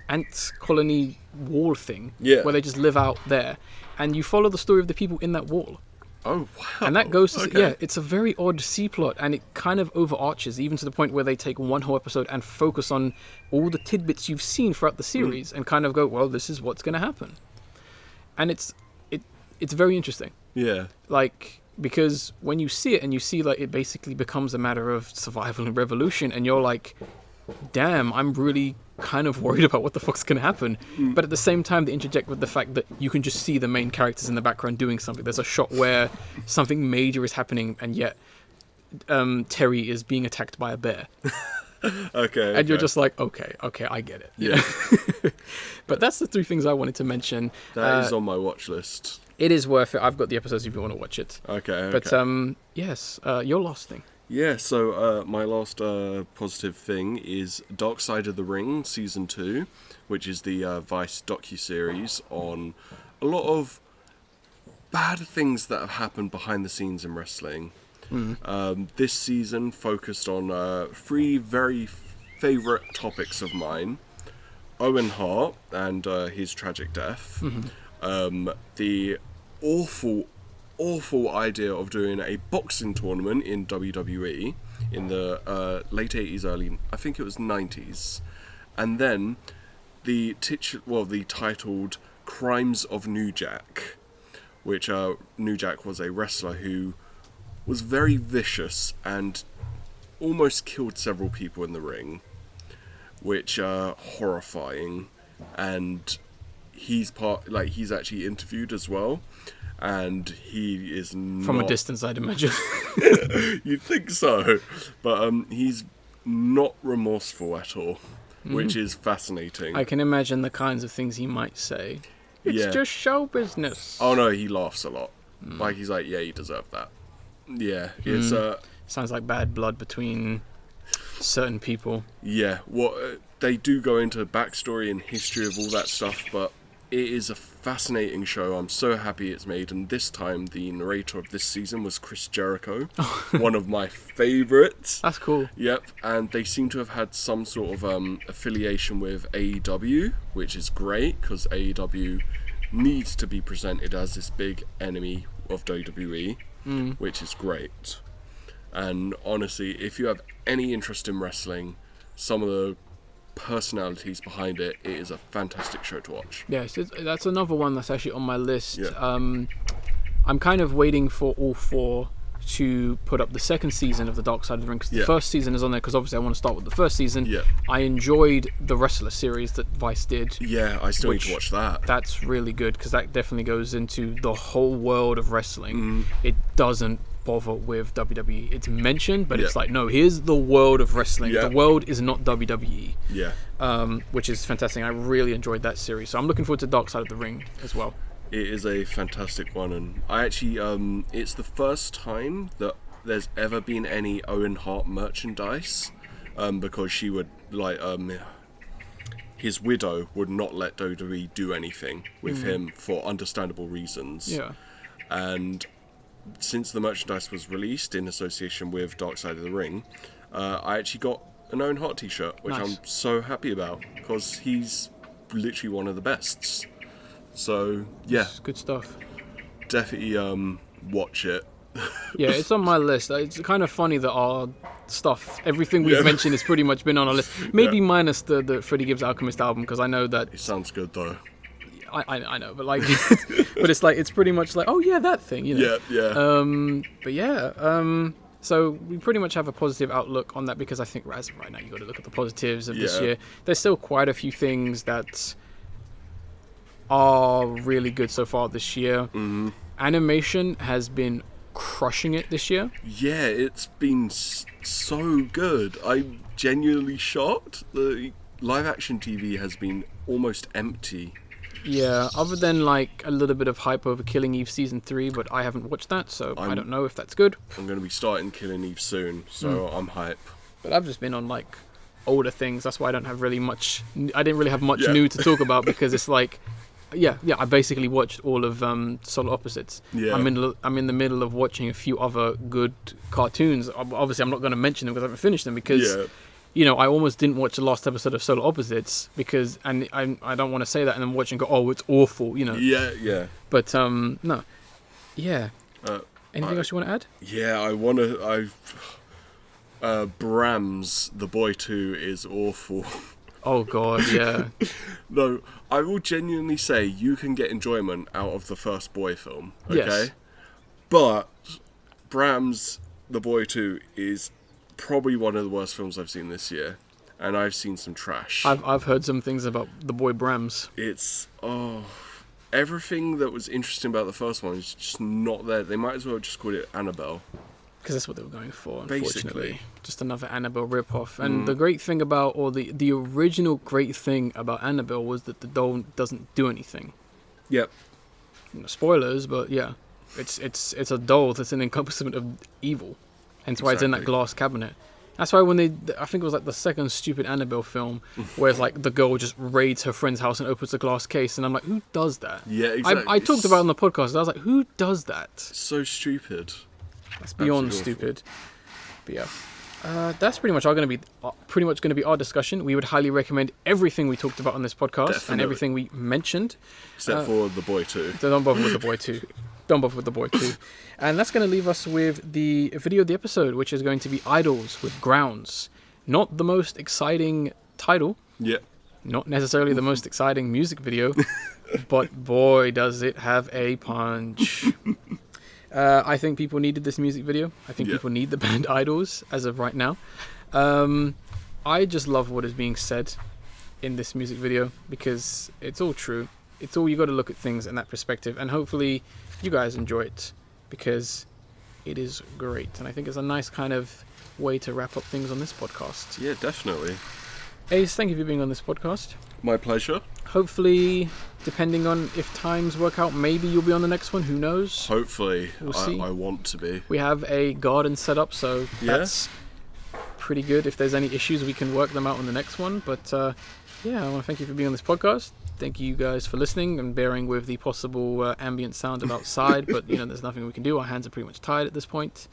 S2: ant colony wall thing, where they just live out there, and you follow the story of the people in that wall.
S1: Oh wow!
S2: And that goes to it's a very odd C plot, and it kind of overarches even to the point where they take one whole episode and focus on all the tidbits you've seen throughout the series, and kind of go, well, this is what's going to happen, and it's very interesting.
S1: Yeah,
S2: like. Because when you see it and you see like it basically becomes a matter of survival and revolution, and you're like, damn, I'm really kind of worried about what the fuck's going to happen. But at the same time, they interject with the fact that you can just see the main characters in the background doing something. There's a shot where something major is happening, and yet Terry is being attacked by a bear.
S1: Okay.
S2: And you're just like, okay, I get it.
S1: Yeah.
S2: But that's the three things I wanted to mention.
S1: That is on my watch list.
S2: It is worth it. I've got the episodes if you want to watch it.
S1: Okay.
S2: But yes, your last thing.
S1: Yeah, so my last positive thing is Dark Side of the Ring Season 2, which is the Vice docuseries on a lot of bad things that have happened behind the scenes in wrestling. This season focused on three very favourite topics of mine. Owen Hart and his tragic death. The awful idea of doing a boxing tournament in WWE in the late 80s, I think it was 90s. And then the titled Crimes of New Jack, which New Jack was a wrestler who was very vicious and almost killed several people in the ring, which are horrifying. And he's actually interviewed as well, and he is
S2: from a distance, I'd imagine.
S1: You'd think so, but he's not remorseful at all, which is fascinating.
S2: I can imagine the kinds of things he might say. It's just show business.
S1: Oh no, he laughs a lot. Like, he's like, yeah, you deserve that. Yeah, it's
S2: sounds like bad blood between certain people.
S1: Yeah, they do go into backstory and history of all that stuff, but it is a fascinating show. I'm so happy it's made, and this time the narrator of this season was Chris Jericho, one of my favourites.
S2: That's cool.
S1: Yep, and they seem to have had some sort of affiliation with AEW, which is great, because AEW needs to be presented as this big enemy of WWE, which is great. And honestly, if you have any interest in wrestling, some of the personalities behind it is a fantastic show to watch.
S2: Yes, that's another one that's actually on my list.
S1: Yeah.
S2: I'm kind of waiting for all four to put up the second season of The Dark Side of the Ring, because the first season is on there, because obviously I want to start with the first season.
S1: Yeah.
S2: I enjoyed the Wrestler series that Vice did.
S1: Yeah, I still need to watch that.
S2: That's really good, because that definitely goes into the whole world of wrestling. It doesn't bother with WWE. It's mentioned, but it's like, no, here's the world of wrestling. The world is not WWE.
S1: Yeah.
S2: Which is fantastic. I really enjoyed that series, so I'm looking forward to Dark Side of the Ring as well.
S1: It is a fantastic one, and I actually, it's the first time that there's ever been any Owen Hart merchandise, because she would, like, his widow would not let WWE do anything with him for understandable reasons.
S2: Yeah.
S1: And since the merchandise was released in association with Dark Side of the Ring, I actually got an Owen Hart t-shirt, which I'm so happy about, because he's literally one of the bests. So yeah,
S2: It's good stuff.
S1: Definitely watch it.
S2: Yeah, it's on my list. It's kind of funny that our stuff, everything we've mentioned, has pretty much been on our list. Maybe minus the Freddie Gibbs Alchemist album, because I know that
S1: it sounds good though.
S2: I know, but like, but it's like, it's pretty much like, oh yeah, that thing, you know.
S1: Yeah.
S2: But yeah. So we pretty much have a positive outlook on that, because I think as of right now you got to look at the positives of this year. There's still quite a few things that are really good so far this year. Animation has been crushing it this year.
S1: Yeah, it's been so good. I'm genuinely shocked. The live action TV has been almost empty.
S2: Yeah, other than like a little bit of hype over Killing Eve season 3, but I haven't watched that, so I don't know if that's good.
S1: I'm going to be starting Killing Eve soon, so I'm hype.
S2: But I've just been on like older things. That's why I don't have really much. I didn't really have much new to talk about, because it's like, I basically watched all of Solar Opposites.
S1: Yeah.
S2: I'm in the middle of watching a few other good cartoons. Obviously, I'm not going to mention them because I haven't finished them, because you know, I almost didn't watch the last episode of Solar Opposites, because, and I don't want to say that and then watch and go, oh, it's awful, you know.
S1: Yeah.
S2: But no. Yeah. Anything else you want to add?
S1: Yeah, I want to. Brahms, the boy 2 is awful.
S2: Oh god, yeah.
S1: No, I will genuinely say you can get enjoyment out of the first boy film, okay?
S2: Yes.
S1: But Brahms, the boy 2 is probably one of the worst films I've seen this year, and I've seen some trash.
S2: I've heard some things about the boy Brahms.
S1: It's everything that was interesting about the first one is just not there. They might as well have just called it Annabelle.
S2: Because that's what they were going for, unfortunately.
S1: Basically.
S2: Just another Annabelle ripoff. And the great thing about, or the original great thing about Annabelle was that the doll doesn't do anything.
S1: Yep.
S2: Spoilers, but yeah. It's a doll that's an encompassment of evil. Hence why it's in that glass cabinet. That's why when I think it was like the second stupid Annabelle film, where it's like the girl just raids her friend's house and opens a glass case, and I'm like, who does that?
S1: Yeah, exactly.
S2: I talked about it on the podcast, and I was like, who does that?
S1: So stupid.
S2: That's beyond stupid. But yeah, that's pretty much going to be our discussion. We would highly recommend everything we talked about on this podcast and everything we mentioned,
S1: except for the boy 2.
S2: Don't bother with the boy 2. Don't bother with the boy 2. And that's going to leave us with the video of the episode, which is going to be Idols with Grounds. Not the most exciting title.
S1: Yeah.
S2: Not necessarily the most exciting music video. but boy, does it have a punch. I think people needed this music video. I think people need the band Idols as of right now. I just love what is being said in this music video because it's all true. It's all, you got to look at things in that perspective, and hopefully you guys enjoy it because it is great. And I think it's a nice kind of way to wrap up things on this podcast.
S1: Yeah, definitely.
S2: Ace, thank you for being on this podcast.
S1: My pleasure.
S2: Hopefully, depending on if times work out, maybe you'll be on the next one. Who knows?
S1: Hopefully.
S2: We'll see.
S1: I want to be.
S2: We have a garden set up, so that's pretty good. If there's any issues, we can work them out on the next one. But I want to thank you for being on this podcast. Thank you guys for listening and bearing with the possible ambient sound of outside. But, there's nothing we can do. Our hands are pretty much tied at this point.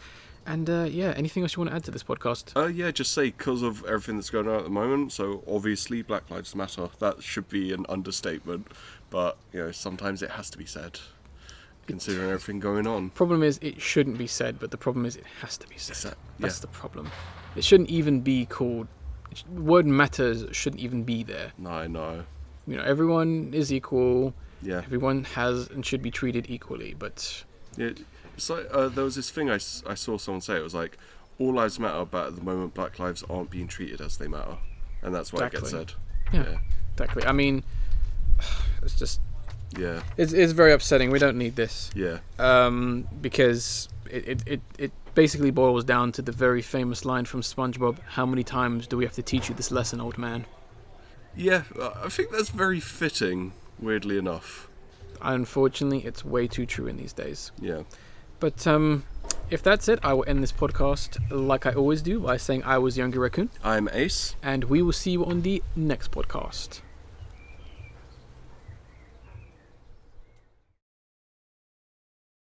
S2: And, anything else you want to add to this podcast?
S1: Just say because of everything that's going on at the moment. So, obviously, Black Lives Matter. That should be an understatement. But, sometimes it has to be said, considering everything going on.
S2: Problem is, it shouldn't be said, but the problem is it has to be said. That's the problem. It shouldn't even be called... Word matters shouldn't even be there.
S1: No, I know.
S2: Everyone is equal.
S1: Yeah.
S2: Everyone has and should be treated equally, but...
S1: Yeah. It's like there was this thing I saw someone say. It was like, all lives matter, but at the moment Black lives aren't being treated as they matter. And that's why it gets said.
S2: Yeah, exactly. I mean, it's just...
S1: Yeah.
S2: It's very upsetting. We don't need this.
S1: Yeah.
S2: Because it basically boils down to the very famous line from SpongeBob, how many times do we have to teach you this lesson, old man? Yeah,
S1: I think that's very fitting, weirdly enough.
S2: Unfortunately, it's way too true in these days.
S1: Yeah.
S2: But if that's it, I will end this podcast like I always do by saying I was Younger Raccoon.
S1: I'm Ace.
S2: And we will see you on the next podcast.